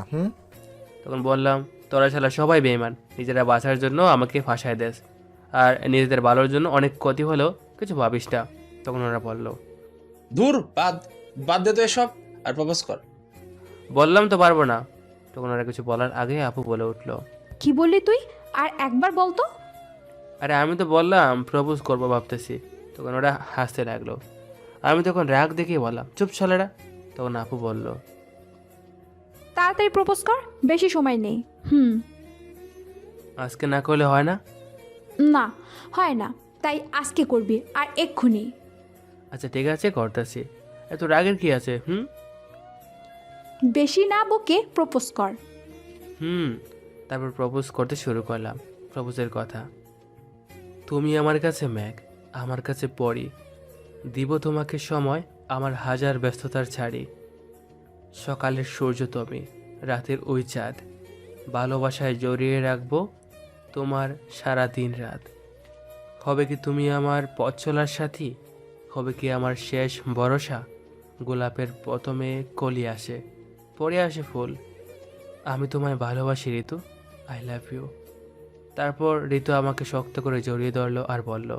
তখন বললাম, তোরা শালা সবাই বেঈমান, নিজেরা বাঁচার জন্য আমাকে ফাঁসায় দেস, আর নিজেদের ভালোর জন্য অনেক ক্ষতি হলেও কিছু ভাবিস না। তখন ওরা বলল। দূর, বাদ বাদ দে তো এসব, আর প্রপোজ কর। বললাম তো পারবো না। তখন ওরা কিছু বলার আগে আপু বলে উঠল। কি বললি তুই? আর একবার বলতো। আরে আমি তো বললাম প্রপোজ করবো ভাবতেছি। তখন ওরা হাসতে লাগলো। আমি তখন রাগ দেখিয়ে বললাম, চুপ ছেলেরা। তখন আপু বলল। তাড়াতাড়ি প্রপোজ কর, বেশি সময় নেই। আজকে না করলে হয় না? না, হয় না, তাই আজকে করবি, আর এক্ষুনি। আচ্ছা ঠিক আছে, করতেছি। এত রাগের কি আছে? বেশি না বকে প্রপোজ কর। তারপর প্রপোজ করতে শুরু করলাম। প্রপোজের কথা। তুমি আমার কাছে ম্যাগ, আমার কাছে পড়ি, দিব তোমাকে সময় আমার হাজার ব্যস্ততার ছাড়ি। সকালের সূর্য তুমি, রাতের ওই চাঁদ, ভালোবাসায় জড়িয়ে রাখবো তোমার সারা দিন রাত। হবে কি তুমি আমার পথ চলার সাথী? হবে কি আমার শেষ ভরসা? গোলাপের প্রথমে কলি আসে, পরে আসে ফুল। আমি তোমায় ভালোবাসি ঋতু, আই লাভ ইউ। তারপর ঋতু আমাকে শক্ত করে জড়িয়ে ধরলো আর বলল।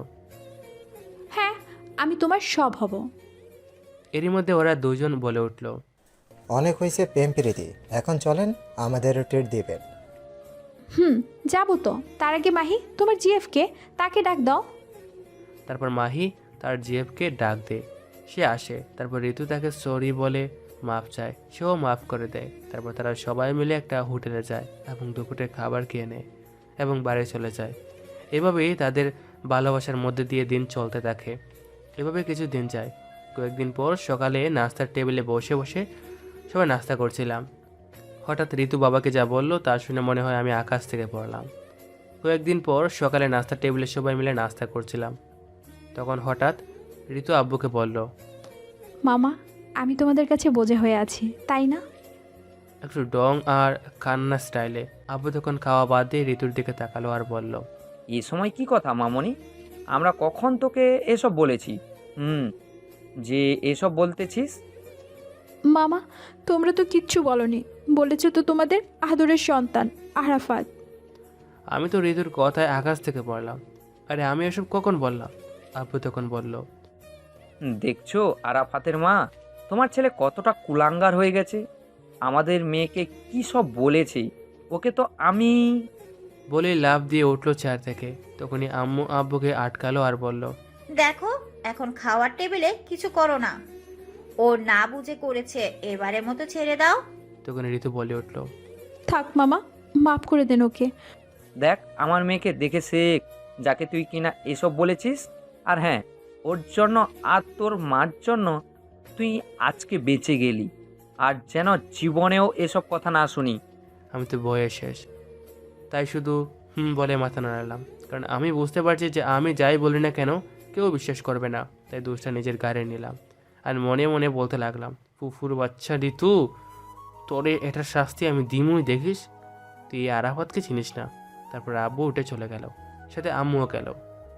হ্যাঁ, আমি তোমার সব হব। এরই মধ্যে ওরা দুজন বলে উঠল। অনেক হয়েছে প্রেম প্রীতি, এখন চলেন, আমাদের ট্রিট দিবেন। যাবো তো। তার আগে মাহি, তোমার জিএফকে, তাকে ডাক দাও। তারপর মাহি তার জিএফকে ডাক দে, সে আসে। তারপর ঋতু তাকে সরি বলে মাফ চায়, সেও মাফ করে দেয়। তারপর তারা সবাই মিলে একটা হোটেলে যায় এবং দুপুরে খাবার খেয়ে নেয় এবং বাড়ি চলে যায়। এভাবেই তাদের ভালোবাসার মধ্যে দিয়ে দিন চলতে থাকে। এভাবে কিছু দিন যায়। কয়েকদিন পর সকালে নাস্তার টেবিলে বসে বসে সবাই নাস্তা করছিলাম। হঠাৎ ঋতু বাবাকে যা বলল তা শুনে মনে হয় আমি আকাশ থেকে পড়লাম। কয়েকদিন পর সকালে নাস্তার টেবিলে সবাই মিলে নাস্তা করছিলাম। তখন হঠাৎ ঋতু আব্বুকে বলল। মামা, আমি তোমাদের কাছে বোঝা হয়ে আছি, তাই না? একটু ডং আর কান্না স্টাইলে। আব্বু তখন খাওয়া বাদ দিয়ে ঋতুর দিকে তাকালো আর বলল। এই সময় কি কথা মামনি? আমরা কখন তোকে এসব বলেছি যে এসব বলতেছিস? মামা, তোমরা তো কিচ্ছু বলনি, বলেছো তো তোমাদের আদরের সন্তান আরাফাত। আমি তো ঋতুর কথায় আকাশ থেকে পড়লাম। আরে আমি এসব কখন বললাম? আব্বু তখন বলল। দেখছো আরাফাতের মা, তোমার ছেলে কতটা কুলাঙ্গার হয়ে গেছে। আমাদের মেয়েকে কি সব বলেছে। ওকে তো আমি বলে লাফ দিয়ে উঠলো চেয়ার থেকে। তখনই আম্মু আব্বুকে আটকালো আর বলল। দেখো, এখন খাওয়ার টেবিলে কিছু করো না। ও না বুঝে করেছে, এবারের মতো ছেড়ে দাও। তখন ঋতু বলে উঠল। থাক মামা, মাফ করে দেন ওকে। দেখ আমার মেয়েকে দেখে শেখ, যাকে তুই কিনা এসব বলেছিস। আর হ্যাঁ, ওর জন্য আর তোর মার জন্য তুই আজকে বেঁচে গেলি। আর যেন জীবনেও এসব কথা না শুনি। আমি তো বয়ে শেষ, তাই শুধু বলে মাথা নাড়ালাম। কারণ আমি বুঝতে পারছি যে আমি যাই বলি না কেন কেউ বিশ্বাস করবে না। তাই দোষটা নিজের গাড়ি নিলাম আর মনে মনে বলতে লাগলাম, ফুফুর বাচ্চা ঋতু, তোরে এটার শাস্তি আমি দিমুই, দেখিস। তুই এই আরাফাতকে চিনিস না। তারপর আব্বু উঠে চলে গেল, সাথে আম্মুও গেল।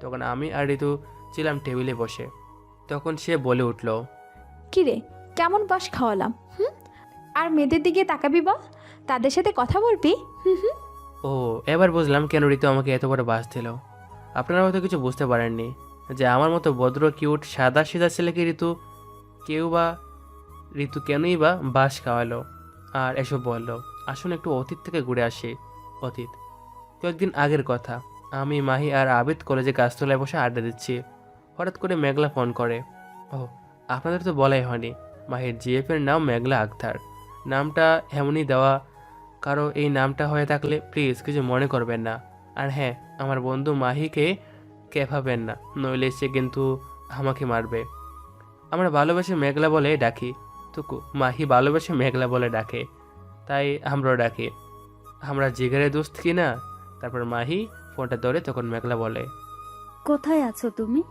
তখন আমি আর ঋতু ছিলাম টেবিলে বসে। তখন সে বলে উঠল। কিরে, কেমন বাস খাওয়ালাম? আর মেয়েদের দিকে তাকাবি বল, তাদের সাথে কথা বলবি। ও, এবার বুঝলাম কেন ঋতু আমাকে এত বড় বাস দিল। আপনারা হয়তো কিছু বুঝতে পারেননি যে আমার মতো ভদ্র কিউট সাদা সিধা ছেলেকে ঋতু কেনই বা বাস খাওয়ালো আর এসব বলল। আসুন একটু অতীত থেকে ঘুরে আসি। অতীত কয়েকদিন আগের কথা। আমি, মাহি আর আবিদ কলেজে গাছতলায় বসে আড্ডা দিচ্ছি। হঠাৎ করে মেঘলা ফোন করে। ও, আপনাদের তো বলাই হয়নি, মাহির জিএফের নাম মেঘলা আক্তার। নামটা এমনই দেওয়া, কারো এই নামটা হয়ে থাকলে প্লিজ কিছু মনে করবেন না। আর হ্যাঁ, আমার বন্ধু মাহিকে কেফাবেন না, নইলে সে কিন্তু আমাকে মারবে। আমরা ভালোবেসে মেঘলা বলে ডাকি, তুকু মাহি ভালোবেসে মেঘলা বলে ডাকে, তাই আমরাও ডাকি। আমরা জিগারে দোস্ত কি না? তারপর মাহি ফোনটা ধরে তখন মেঘলা বলে, কোথায় আছো তুমি?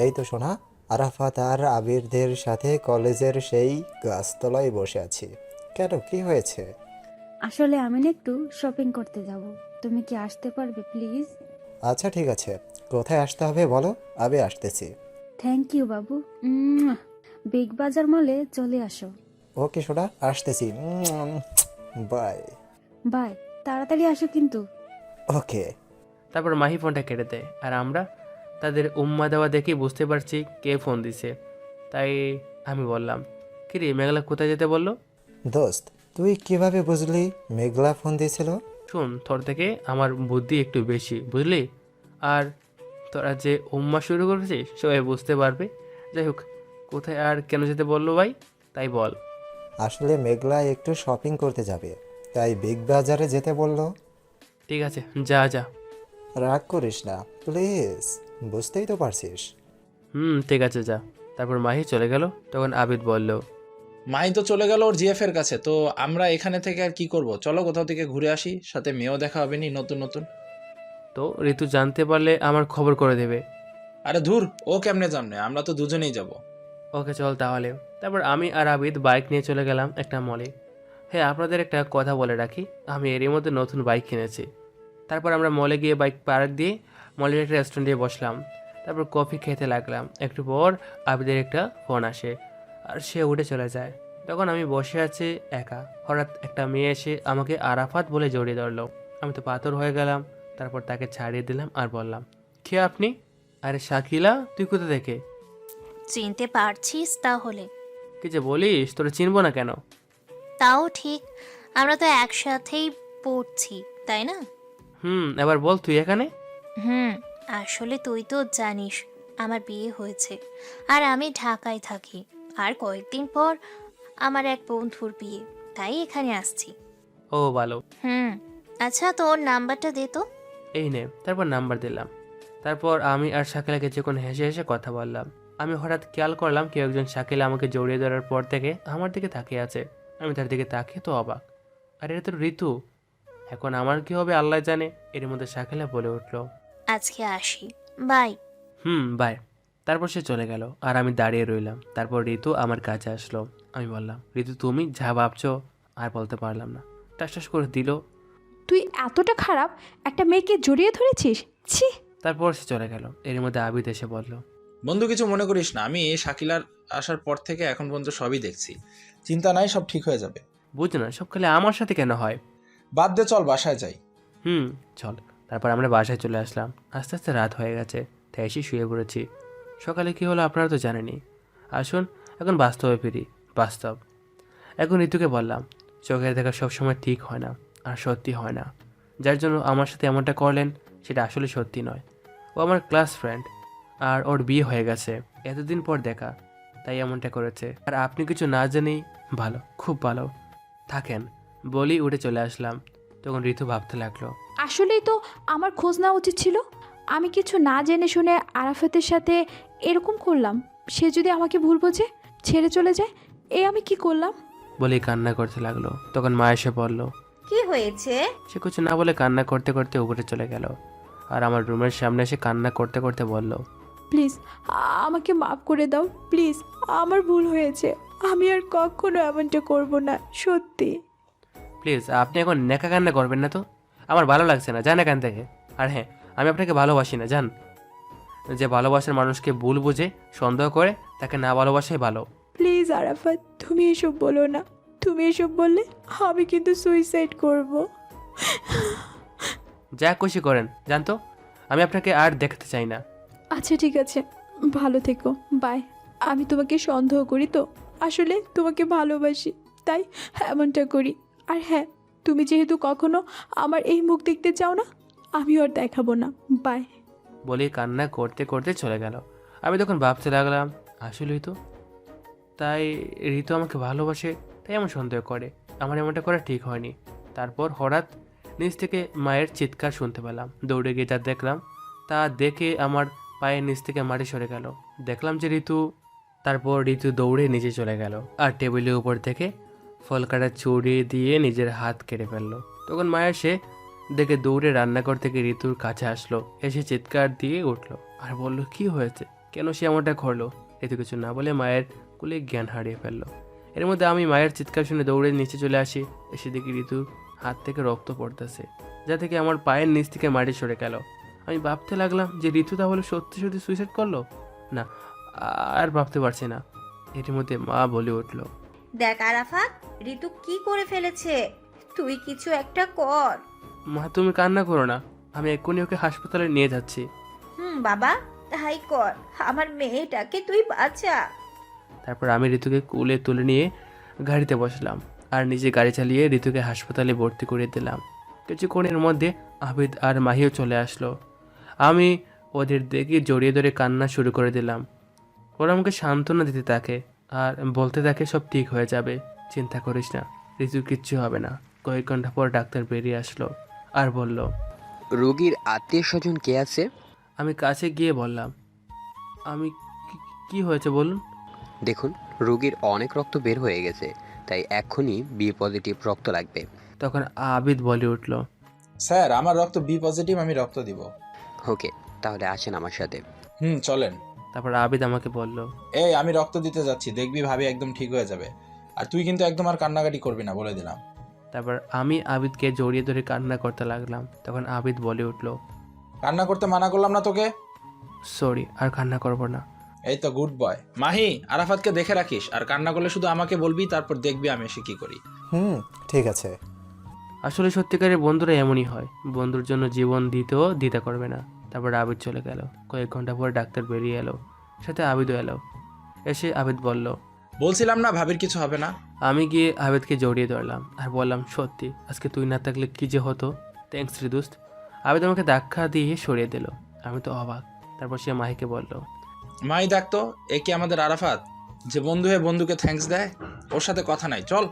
এই তো শোনা, আরাফাত আর আবিরদের সাথে কলেজের সেই গাছতলায় বসে আছি। কেন, কি হয়েছে? আসলে আমি না একটু শপিং করতে যাব। তুমি কি আসতে পারবে প্লিজ? আচ্ছা ঠিক আছে, কোথায় আসতে হবে বলো, আমি আসতেছি। Thank you Babu. বিগ বাজার মলে চলে আসো। ওকে সোনা, আসতেছি। বাই। বাই, তাড়াতাড়ি আসো কিন্তু। ওকে। তারপর মাহি ফোনটা কেটে দেয়। আর আমরা তাদের উম্মা দেওয়া দেখে বুঝতে পারছি কে ফোন দিছে। তাই আমি বললাম, কিরে মেঘলা কোথায় যেতে বললো? দোস্ত, তুই কিভাবে বুঝলি মেঘলা ফোন দিয়েছিল? শোন, তোর থেকে আমার বুদ্ধি একটু বেশি, বুঝলি? আর তোরা যে উম্মা শুরু করেছিস সবাই বুঝতে পারবে। যাই হোক, কোথায় আর কেন যেতে বললো ভাই, তাই বল। আসলে মেঘলা একটু শপিং করতে যাবে, তাই বিগ বাজারে যেতে বললো। ঠিক আছে, যা যা। রাগ করিস না প্লিজ, বুঝতেই তো পারছিস। ঠিক আছে, যা। তারপর মাহি চলে গেল। তখন আবিদ বলল, মাহি তো চলে গেল ওর জিএফ এর কাছে, তো আমরা এখানে থেকে আর কি করব? চলো কোথাও থেকে ঘুরে আসি, সাথে মেয়েও দেখা হবে নি নতুন নতুন। তো ঋতু জানতে পারলে আমার খবর করে দেবে। আরে ধুর, ও কেমনে জানবে? আমরা তো দুজনেই যাব। ওকে চল তাহলে। তারপর আমি আর আবিদ বাইক নিয়ে চলে গেলাম একটা মলে। হ্যাঁ, আপনাদের একটা কথা বলে রাখি, আমি এরই মধ্যে নতুন বাইক কিনেছি। তারপর আমরা মলে গিয়ে বাইক পার্ক দিয়ে মলের একটা রেস্টুরেন্টে বসলাম। তারপর কফি খেতে লাগলাম। একটু পর আবিদের একটা ফোন আসে আর সে উঠে চলে যায়। তখন আমি বসে আছি একা। হঠাৎ একটা মেয়ে এসে আমাকে আরাফাত বলে জড়িয়ে ধরলো। আমি তো পাথর হয়ে গেলাম। তারপর তাকে ছাড়িয়ে দিলাম আর বললাম, কে আপনি? আরে শাকিলা, তুই কোথা থেকে? চিনতে পারছিস তাহলে? কি যে বলিস, তোরা চিনবো না কেন? তাও ঠিক, আমরা তো একসাথেই পড়ছি, তাই না? এবার বল, তুই এখানে? হুম, আসলে তুই তো জানিস আমার বিয়ে হয়েছে আর আমি ঢাকায় থাকি। আর কয়েকদিন পর আমার এক বন্ধুর বিয়ে, তাই এখানে আসছি। ও ভালো। আচ্ছা, তোর নাম্বারটা দে তো। এই নে। তারপর নাম্বার দিলাম। তারপর আমি আর শাকিলাকে যখন হেসে হেসে কথা বললাম, আমি হঠাৎ খেয়াল করলাম কেউ একজন শাকিলা আমাকে জড়িয়ে ধরার পর থেকে আমার দিকে তাকিয়ে আছে। আমি তার দিকে তাকিয়ে তো অবাক। আর এটা তো ঋতু। এখন আমার কি হবে আল্লাহ জানে। এর মধ্যে শাকিলা বলে উঠলো, আজকে আসি, বাই। বাই। তারপর সে চলে গেল আর আমি দাঁড়িয়ে রইলাম। তারপর ঋতু আমার কাছে আসলো। আমি বললাম, ঋতু তুমি যা ভাবছো। আর বলতে পারলাম না, টাস টাস করে দিল। তুই এতটা খারাপ, একটা মেয়েকে জড়িয়ে ধরেছিস? ছি! তারপর সে চলে গেল। এর মধ্যে আবিদ এসে বলল, বন্ধু কিছু মনে করিস না, আমি শাকিলার আসার পর থেকে এখন পর্যন্ত সবই দেখছি। চিন্তা নাই, সব ঠিক হয়ে যাবে। বুঝ না, সব খালি আমার সাথে কেন হয়? বাদ দে, চল বাসায় যাই। চল। তারপর আমরা বাসায় চলে আসলাম। আস্তে আস্তে রাত হয়ে গেছে, তাই এসে শুয়ে পড়েছি। সকালে কি হলো আপনারা তো জানেনই। আসুন এখন বাস্তবে ফিরি। বাস্তব। এখন ঋতুকে বললাম, চোখের দেখা সবসময় ঠিক হয় না, আর সত্যি হয় না। যার জন্য আমার সাথে এমনটা করলেন সেটা আসলে সত্যি নয়। ও আমার ক্লাস ফ্রেন্ড, আর ওর বিয়ে হয়ে গেছে এতদিন পর দেখা, তাই এমনটা করেছে। আর আপনি কিছু না জানেই ভালো, খুব ভালো। থাকেন বলি উঠে চলে আসলাম। তখন ঋতু ভাবতে লাগলো, আসলেই তো আমার খোঁজ নেওয়া উচিত ছিল। আমি কিছু না জেনে শুনে আরাফাতের সাথে এরকম করলাম। সে যদি আমাকে ভুল বোঝে, ছেড়ে চলে যায়, এ আমি কি করলাম? বলি কান্না করতে লাগলো। তখন মা এসে বলল, কি হয়েছে? সে কিছু না বলে কান্না করতে করতে উপরে চলে গেল। আর আমার রুমের সামনে এসে কান্না করতে করতে বলল, প্লিজ আমাকে মাফ করে দাও, প্লিজ। আমার ভুল হয়েছে, আমি আর কখনো এমনটা করব না, সত্যি। প্লিজ আপনি এখন নেকা কান্না করবেন না তো, আমার ভালো লাগছে না, যান এখান থেকে। আর হ্যাঁ, আমি আপনাকে ভালোবাসি না, যান। যে ভালোবাসার মানুষকে ভুল বুঝে সন্দেহ করে তাকে না ভালোবাসাই ভালো। প্লিজ আরাফাত, তুমি এসব বলো না। তুমি এসব বললে আমি কিন্তু সুইসাইড করব। যা খুশি করেন, জান তো। আমি আপনাকে আর দেখতে চাই না। আচ্ছা ঠিক আছে, ভালো থেকো, বাই। আমি তোমাকে সন্দেহ করি তো, আসলে তোমাকে ভালোবাসি, তাই এমনটা করি। আর হ্যাঁ, তুমি যেহেতু কখনো আমার এই মুখ দেখতে চাও না, আমিও আর দেখাবো না, বাই। বলি কান্না করতে করতে চলে গেল। আমি তখন ভাবতে লাগলাম আসলেই তো, তাই ঋতু আমাকে ভালোবাসে, তাই এমন সন্দেহ করে। আমার এমনটা করা ঠিক হয়নি। তারপর হঠাৎ নিচ থেকে মায়ের চিৎকার শুনতে পেলাম। দৌড়ে গিয়ে যা দেখলাম তা দেখে আমার পায়ের নিচ থেকে মাটি সরে গেল। দেখলাম যে ঋতু। তারপর ঋতু দৌড়ে নিচে চলে গেল আর টেবিলের উপর থেকে ফল কাটা ছুরি দিয়ে নিজের হাত কেটে ফেললো। তখন মায়ের সে দেখে দৌড়ে রান্নাঘর থেকে ঋতুর কাছে আসলো, এসে চিৎকার দিয়ে উঠলো আর বলল কি হয়েছে, কেন সে এমনটা করলো। ঋতু কিছু না বলে মায়ের কোলে জ্ঞান হারিয়ে ফেললো। এর মধ্যে আমি মায়ের চিৎকার শুনে দৌড়ে নিচে চলে আসি। এসে দেখি ঋতুর হাত থেকে রক্ত পড়তেছে, যা থেকে আমার পায়ের নিচ থেকে মাটি সরে গেল। আমি ভাবতে লাগলাম যে ঋতু তাহলে সত্যি সত্যি সুইসাইড করলো। না, আর ভাবতে পারছি না। এর মধ্যে মা বলে উঠলো, দেখ আরাফাত, ঋতু কি করে ফেলেছে, তুই কিছু একটা কর। মা তুমি কান্না করো না, আমি এক্ষুনি ওকে হাসপাতালে নিয়ে যাচ্ছি। বাবা, তাই কর, আমার মেয়েটাকে তুই বাঁচা। তারপর আমি ঋতুকে কোলে তুলে নিয়ে গাড়িতে বসলাম আর নিজে গাড়ি চালিয়ে ঋতুকে হাসপাতালে ভর্তি করে দিলাম। কিছুক্ষণের মধ্যে আবিদ আর মাহিও চলে আসলো। আমি ওদের দেখে জড়িয়ে ধরে কান্না শুরু করে দিলাম। ওরা আমাকে সান্ত্বনা দিতে থাকে আর বলতে থাকে সব ঠিক হয়ে যাবে, চিন্তা করিস না, ঋতুর কিচ্ছু হবে না। কয়েক ঘন্টা পর ডাক্তার বেরিয়ে আসলো আর বলল, রোগীর আত্মীয় স্বজন কে আছে? আমি কাছে গিয়ে বললাম, আমি কি হয়েছে বলুন। দেখুন, রোগীর অনেক রক্ত বের হয়ে গেছে, তাই এক্ষুনি বি পজিটিভ রক্ত লাগবে। তখন আবিদ বলে উঠল, স্যার আমার রক্ত বি পজিটিভ, আমি রক্ত দিব। ওকে, তাহলে আসেন আমার সাথে। চলেন। তারপর আবিদ আমাকে বলল, এই আমি রক্ত দিতে যাচ্ছি, দেখবি ভাবি একদম ঠিক হয়ে যাবে। আর তুই কিন্তু একদম আর কান্নাকাটি করবি না, বলে দিলাম। তারপর আমি আবিদকে জড়িয়ে ধরে কান্না করতে লাগলাম। তখন আবিদ বলে উঠল, কান্না করতে মানা করলাম না তোকে? সরি, আর কান্না করব না। এই তো গুড বয়। মাহি, আরাফাতকে দেখে রাখিস, আর কান্না করলে শুধু আমাকে বলবি, তারপর দেখবি আমি এসে কি করি। ঠিক আছে। আসলে সত্যিকারের বন্ধুরা এমনই হয়, বন্ধুর জন্য জীবন দিতেও দ্বিধা করবে না। তারপর আবিদ চলে গেল। কয়েক ঘন্টা পর ডাক্তার বেরিয়ে এলো, সাথে আবিদও এলো। এসে আবিদ বলল, বলছিলাম না ভাবির কিছু হবে না। আমি গিয়ে আবিদকে জড়িয়ে ধরলাম আর বললাম, সত্যি আজকে তুই না থাকলে কি যে হতো। থ্যাঙ্কস রে দোস্ত। আবিদ আমাকে ধাক্কা দিয়ে সরিয়ে দিল। আমি তো অবাক। তারপর সে মাহিকে বলল, মাই ডাকতো, এ কি আমাদের আরাফাত, যে বন্ধু হয়ে বন্ধুকে থ্যাঙ্কস দেয়? ওর সাথে কথা নাই, চল।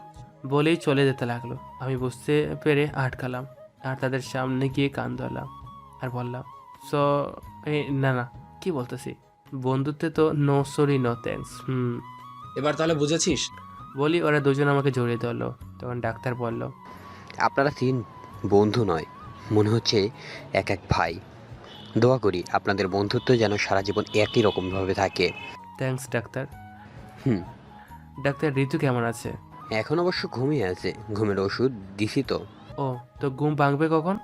বলেই চলে যেতে লাগলো। আমি বুঝতে পেরে আটকালাম আর তাদের সামনে গিয়ে কান ধরলাম আর বললাম, সো না না, কি বলতেছি, বন্ধুত্বে তো নো সরি নো থ্যাঙ্কস। এবার তাহলে বুঝেছিস? বলি ওরা দুজন আমাকে জড়িয়ে ধরলো। তখন ডাক্তার বলল, আপনারা 3 বন্ধু নয়, মনে হচ্ছে এক এক ভাই। দোয়া করি আপনাদের বন্ধুত্ব যেন সারা জীবন একই রকমভাবে থাকে। Thanks doctor. Hmm doctor, Ritu কেমন আছে? এখন অবশ্য ঘুমিয়ে আছে, ঘুমের ওষুধ দিছি তো। ও, তো ঘুম ভাঙবে কখন?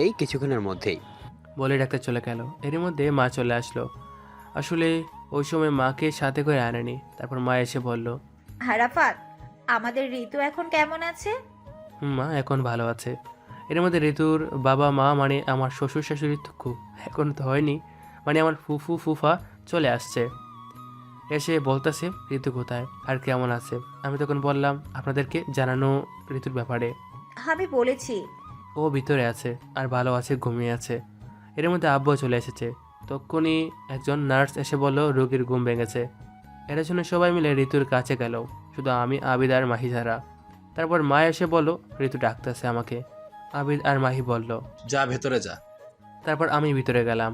এই কিছুক্ষণের মধ্যেই। বলে ডাক্তার চলে গেল। এর মধ্যে মা চলে আসলো। আসলে ওই সময় মাকে সাথে করে আনেনি। তারপর মা এসে বলল, আরাফাত, আমাদের ঋতু এখন কেমন আছে? মা এখন ভালো আছে। এর মধ্যে ঋতুর বাবা মা মানে আমার শ্বশুর শাশুড়ি তো খুব এখন তো হয়নি, মানে আমার ফুফু ফুফা চলে আসছে। এসে বলতেছে ঋতু কোথায় আর কেমন আছে। আমি তখন বললাম আপনাদেরকে জানানো ঋতুর ব্যাপারে। আমি বলেছি। ও ভিতরে আছে আর ভালো আছে, ঘুমিয়ে আছে। এর মধ্যে আব্বু চলে এসেছে। তখনই একজন নার্স এসে বলল রোগীর ঘুম ভেঙেছে। এর জন্য সবাই মিলে ঋতুর কাছে গেল, শুধু আমি, আবিদ আর মাহি ছাড়া। তারপর মা এসে বলল ঋতু ডাকতেছে আমাকে। আবিদ আর মাহি বলল, যা ভেতরে যা। তারপর আমি ভিতরে গেলাম।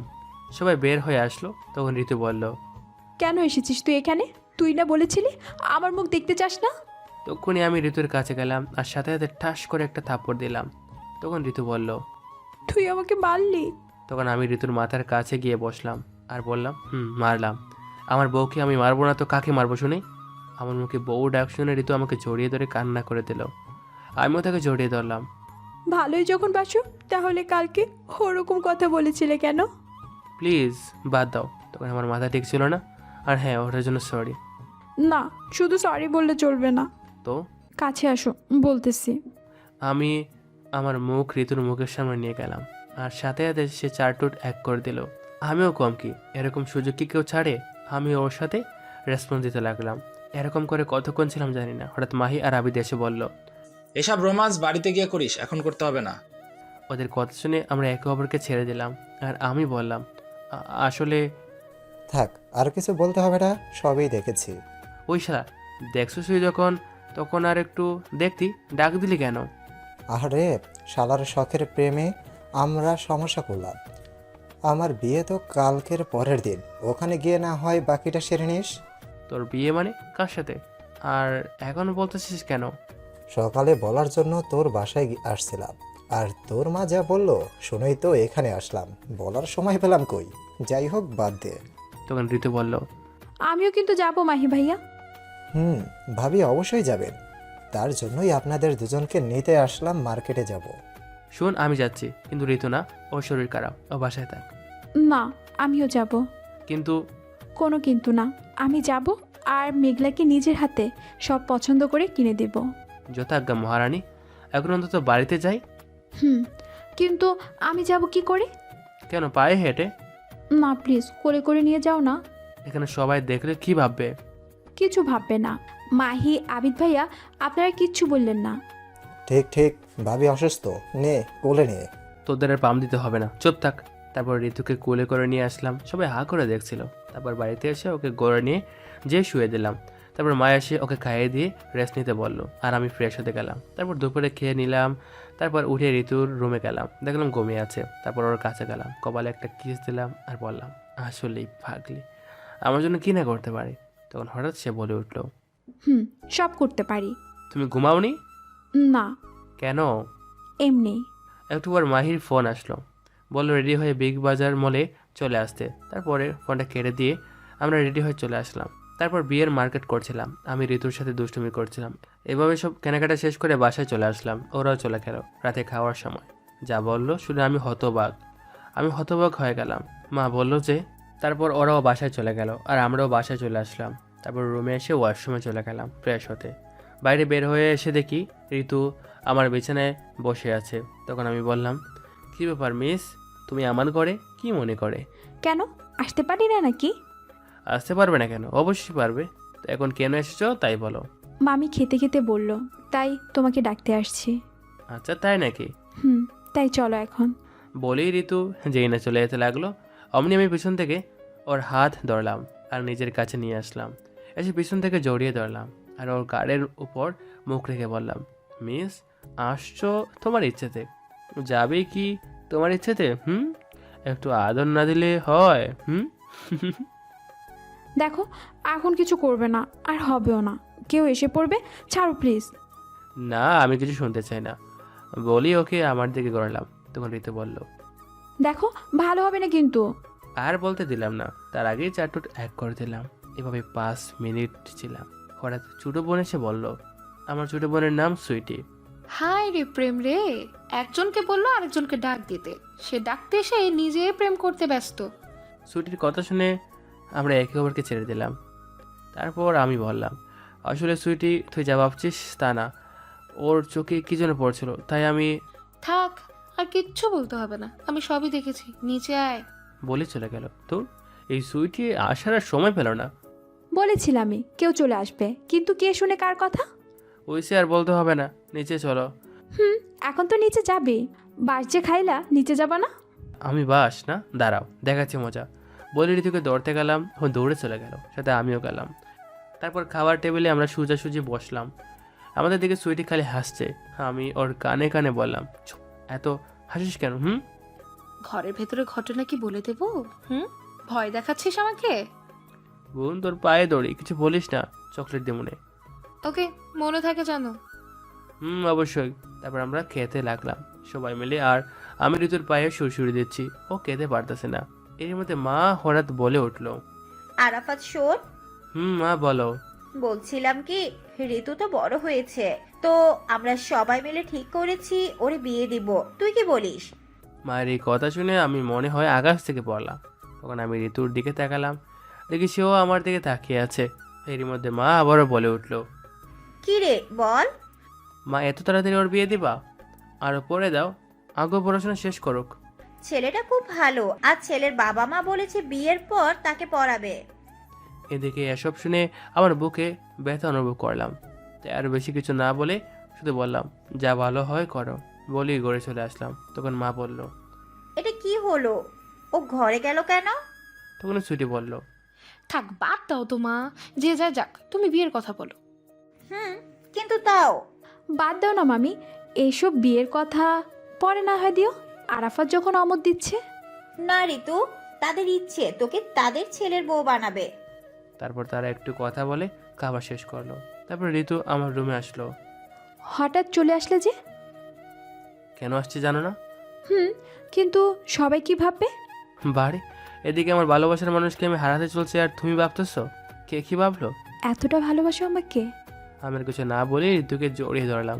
সবাই বের হয়ে আসলো। তখন ঋতু বলল, কেন এসেছিস তুই এখানে? তুই না বলেছিলি আমার মুখ দেখতে চাস না? তখনই আমি ঋতুর কাছে গেলাম আর সাথে সাথে ঠাস করে একটা থাপ্পড় দিলাম। তখন ঋতু বলল, তুই আমাকে মারলি? তখন আমি ঋতুর মাথার কাছে গিয়ে বসলাম আর বললাম, মারলাম। আমার বউকে আমি মারবো না তো কাকে মারবো শুনি? আমার মুখে বউ ডাক শুনে ঋতু আমাকে জড়িয়ে ধরে কান্না করে দিল। আমিও তাকে জড়িয়ে ধরলাম। ভালোই যখন বাসো, তাহলে কালকে ওরকম কথা বলেছিলে কেন? প্লিজ বাদ দাও। তখন আমার মাথা ঠিক ছিল না। আর হ্যাঁ, ওটার জন্য সরি। না, শুধু সরি বললে চলবে না। তো কাছে আসো, বলতেছি। আমি আমার মুখ ঋতুর মুখের সামনে নিয়ে গেলাম আর সাথে সাথে সে 4 টুট 1 করে দিল। আমিও কম কি, এরকম সুযোগ কি কেউ ছাড়ে? আমি ওর সাথে রেসপন্স দিতে লাগলাম। এরকম করে কতক্ষণ ছিলাম জানি না। হঠাৎ মাহি আর আবিদ এসে বলল, এসব রোমান্স বাড়িতে গিয়ে করিস, এখন করতে হবে না। ওদের কথা শুনে আমরা একে অপরকে ছেড়ে দিলাম আর আমি বললাম, আসলে থাক, আর কিছু বলতে হবে না, সবই দেখেছি। ওই শালা, দেখছো তুই যখন, তখন আর একটু দেখতি, ডাক দিলি কেন? আরে শালার শখের প্রেমে আমরা সমস্যা করলাম। আমার বিয়ে তো কালকের পরের দিন, ওখানে গিয়ে না হয় বাকিটা সেরে নিস। তোর বিয়ে মানে কার সাথে? আর এখন বলতেছিস কেন? সকালে বলার জন্য তোর বাসায় আসছিলাম, আর তোর মা যা বললো শুনেই তো এখানে আসলাম, বলার সময় পেলাম কই। যাই হোক, বাদ দে। তখন ঋতু বলল, আমিও কিন্তু যাব মাহি ভাইয়া। ভাবি অবশ্যই যাবেন, তার জন্যই আপনাদের দুজনকে নিতে আসলাম, মার্কেটে যাব। শোন আমি যাচ্ছি, কিন্তু ঋতু না, ওর শরীর খারাপ, ও বাসায় থাক। না, আমিও যাব। কিন্তু কোনো কিন্তু না, আমি যাব আর মেঘলাকে নিজের হাতে সব পছন্দ করে কিনে দেব। যথাজ্ঞা মহারানী, এখন অন্তত বাড়িতে যাই। কিন্তু আমি যাব কি করে? কেন, পায়ে হেঁটে? না প্লিজ, কোলে করে নিয়ে যাও না। এখানে সবাই দেখলে কি ভাববে? কিছু ভাববে না। মাহি, আবিদ ভাইয়া, আপনারা কিচ্ছু বললেন না। ঠিক ঠিক, ভাবি অসুস্থ, নে কোলে নে। তোদের আর পাম দিতে হবে না, চুপ থাক। তারপর ঋতুকে কোলে করে নিয়ে আসলাম, সবাই হা করে দেখছিল। তারপর বাড়িতে এসে ওকে গড়ে নিয়ে শুয়ে দিলাম। তারপর মা এসে ওকে খাইয়ে দিয়ে রেস্ট নিতে বললো, আর আমি ফ্রেশ হতে গেলাম। তারপর দুপুরে খেয়ে নিলাম। তারপর উঠে ঋতুর রুমে গেলাম, দেখলাম ঘুমিয়ে আছে। তারপর ওর কাছে গেলাম, কপালে একটা কিস দিলাম আর বললাম, আসলেই পাগলি, আমার জন্য কি না করতে পারে। তখন হঠাৎ সে বলে উঠলো, সব করতে পারি। তুমি ঘুমাওনি? না, কেন? এমনি। একটু পর মাহির ফোন আসলো, বললো রেডি হয়ে বিগ বাজার মলে চলে আসতে। তারপরে ফোনটা কেটে দিয়ে আমরা রেডি হয়ে চলে আসলাম। তারপর বিয়ের মার্কেট করছিলাম, আমি ঋতুর সাথে দুষ্টুমি করছিলাম। এভাবে সব কেনাকাটা শেষ করে বাসায় চলে আসলাম। ওরাও চলে গেল। রাতে খাওয়ার সময় যা বললো শুনে আমি হতবাক হয়ে গেলাম। মা বললো যে, তারপর ওরাও বাসায় চলে গেল আর আমরাও বাসায় চলে আসলাম। তারপর রুমে এসে ওয়াশরুমে চলে গেলাম ফ্রেশ হতে। বাইরে বের হয়ে এসে দেখি ঋতু আমার বিছানায় বসে আছে। তখন আমি বললাম, কী ব্যাপার মিস, তুমি আমার ঘরে কি মনে করে? কেন, আসতে পারি না নাকি? আসতে পারবে না কেন? অবশ্যই পারবে। তো এখন কেন এসেছো তাই বলো। মামি খেতে খেতে বলল, তাই তোমাকে ডাকতে আসছি। আচ্ছা তাই নাকি? তাই চলো এখন। বলেই ঋতু যেই না চলে যেতে লাগলো, অমনি আমি পিছন থেকে ওর হাত ধরলাম আর নিজের কাছে নিয়ে আসলাম। এসে পিছন থেকে জড়িয়ে ধরলাম আর ওর গাড়ির উপর মুখ রেখে বললাম, মিস, আসছো তোমার ইচ্ছেতে, যাবে কি তোমার ইচ্ছেতে? একটু আদর না দিলে হয়? দেখো, এখন কিছু করবে না আর হবেও না। কেউ এসে পড়বে, ছাড়ো প্লিজ। না, আমি কিছু শুনতে চাই না বলি ওকে আমার দিকে গড়ালাম। তখন ঋতু বলল, দেখো, ভালো হবে না কিন্তু। আর বলতে দিলাম না, তার আগেই চারটুট এক করে দিলাম। এভাবে 5 মিনিট ছিলাম। হঠাৎ ছোটো বোন এসে বলল, আমার ছোটো বোনের নাম সুইটি। হাই রে প্রেম রে, একজনকে বললো আরেকজনকে ডাক দিতে, সে ডাকতে এসে নিজে প্রেম করতে ব্যস্ত। সুইটির কথা শুনে আমরা একে অপরকে ছেড়ে দিলাম। তারপর আমি বললাম, আসলে সুইটি তুই যা ভাবছিস তা না, ওর চোখে কী যেন পড়ছিল, তাই আমি। থাক, আর কিচ্ছু বলতে হবে না, আমি সবই দেখেছি, নিচে আয়। বলে চলে গেল। তো এই সুইটি আসার আর সময় পেল না। বলেছিলামই কেউ চলে আসবে, কিন্তু কে শুনে কার কথা? ওইসে আর বলতে হবে না, নিচে চলো। এখন তো নিচে যাবে। বাস যে খাইলা, নিচে যাবা না? আমি বাস না, দাঁড়াও দেখাচ্ছি মজা। বলে ঋতুকে দৌড়তে গেলাম, ও দৌড়ে চলে গেল, সাথে আমিও গেলাম। তারপর খাবার টেবিলে আমরা সোজাসুজি বসলাম। আমাদের দিকে সুইটি খালি হাসছে। আমি ওর কানে কানে বললাম, "চুপ, এত হাসিস কেন? ঘরের ভেতরে ঘটনা কি বলে দেবো? ভয় দেখাচ্ছিস আমাকে? বোন তোর পায়ে দৌড়ি, কিছু বলিস না, চকলেট দে মনে। ওকে, মনে থাকে জানো। অবশ্যই। তারপর আমরা খেতে লাগলাম সবাই মিলে, আর আমি ঋতুর পায়ে সুরসুরি দিচ্ছি, ও খেতে পারতেছে না। এর মধ্যে মা হঠাৎ বলে উঠলো, আরাফাত শোন। মা বলো। বলছিলাম কি, ঋতু তো বড় হয়েছে, তো আমরা সবাই মিলে ঠিক করেছি ওরে বিয়ে দিব, তুই কি বলিস? মায়ের এই কথা শুনে আমি মনে হয় আকাশ থেকে পড়লাম। তখন আমি ঋতুর দিকে তাকালাম, দেখি সেও আমার দিকে তাকিয়ে আছে। এর মধ্যে মা আবারও বলে উঠলো, কি রে বল? মা এত তাড়াতাড়ি ওর বিয়ে দিবা? আরও পড়ে দাও, আগে পড়াশোনা শেষ করুক। ছেলেটা খুব ভালো, আর ছেলের বাবা মা বলেছে বিয়ের পর তাকে পড়াবে। এদিকে এসব শুনে আমার বুকে ব্যথা অনুভব করলাম, তাই আর বেশি কিছু না বলে শুধু বললাম, যা ভালো হয় করো। বলেই ঘরে চলে আসলাম। তখন মা বলল, এটা কি হলো? ও ঘরে গেল কেন? তখন ছুটি বলল, থাক বাদ দাও তো মা, যে যা যাক, তুমি বিয়ের কথা বলো। কিন্তু তাও বাদ দাও না মামি, এইসব বিয়ের কথা পরে না হয় দিও, আরাফাত যখন অমত দিচ্ছে। না ঋতু, তাদের ইচ্ছে তোকে তাদের ছেলের বউ বানাবে। তারপর তারা একটু কথা বলে খাবার শেষ করলো। তারপর ঋতু আমার রুমে আসলো। হঠাৎ চলে আসলে যে? কেন আসছে জানো না? কিন্তু সবাই কি ভাববে? বাড়ি এদিকে আমার ভালোবাসার মানুষকে আমি হারাতে চলছে, আর তুমি ভাবতেছো কে কি ভাবলো? এতটা ভালোবাসো আমাকে? আমি আর কিছু না বলে ঋতুকে জড়িয়ে ধরলাম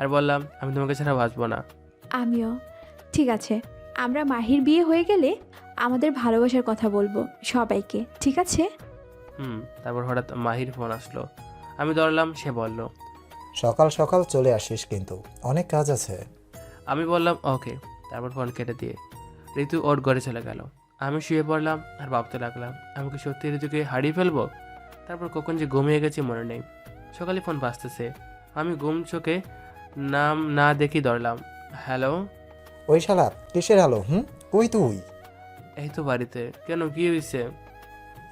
আর বললাম, আমি তোমাকে ছাড়া বাঁচবো না। আমিও। ঠিক আছে, আমরা মাহির বিয়ে হয়ে গেলে আমাদের ভালোবাসার কথা বলবো সবাইকে, ঠিক আছে? তারপর হঠাৎ মাহির ফোন আসলো। আমি ধরলাম, সে বলল, সকাল সকাল চলে আসিস কিন্তু, অনেক কাজ আছে। আমি বললাম ওকে। তারপর ফোন কেটে দিয়ে ঋতু ওর ঘরে চলে গেল। আমি শুয়ে পড়লাম আর ভাবতে লাগলাম, আমি কি সত্যি ঋতুকে হারিয়ে ফেলবো? তারপর কখন যে ঘুমিয়ে গেছি মনে নেই। সকালে ফোন বাজতেছে, আমি ঘুম চোখে নাম না দেখি ধরলাম। হ্যালো। ওই শালা কিসের আলো? কই তুই? এই তো বাড়িতে। কেন, কি হয়েছে?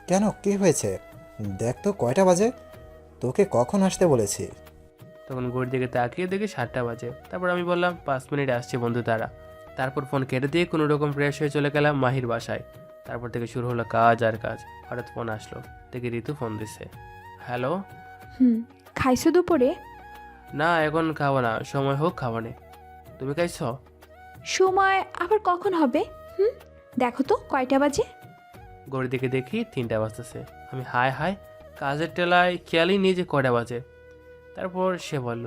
কেন, কি হয়েছে? দেখ তো কয়টা বাজে, তোকে কখন আসতে বলেছি? তখন ঘড়ির দিকে তাকিয়ে দেখি 7টা বাজে। তারপর আমি বললাম 5 মিনিট আসছে বন্ধু তারা। তারপর ফোন কেটে দিয়ে কোনো রকম ফ্রেশ হয়ে চলে গেলাম মাহির বাসায়। তারপর থেকে শুরু হলো কাজ আর কাজ। হঠাৎ ফোন আসলো, দেখি ঋতু ফোন দিছে। হ্যালো। খাইছো দুপুরে? না, এখন খাবো না, সময় হোক খাবো না। তুমি খাইছো? সময় আবার কখন হবে? দেখো তো কয়টা বাজে। ঘড়ির দিকে দেখি 3টা বাজতেছে। আমি হায় হায়, কাজের টেলায় খেয়ালই নিয়ে যে কয়টা বাজে। তারপর সে বলল,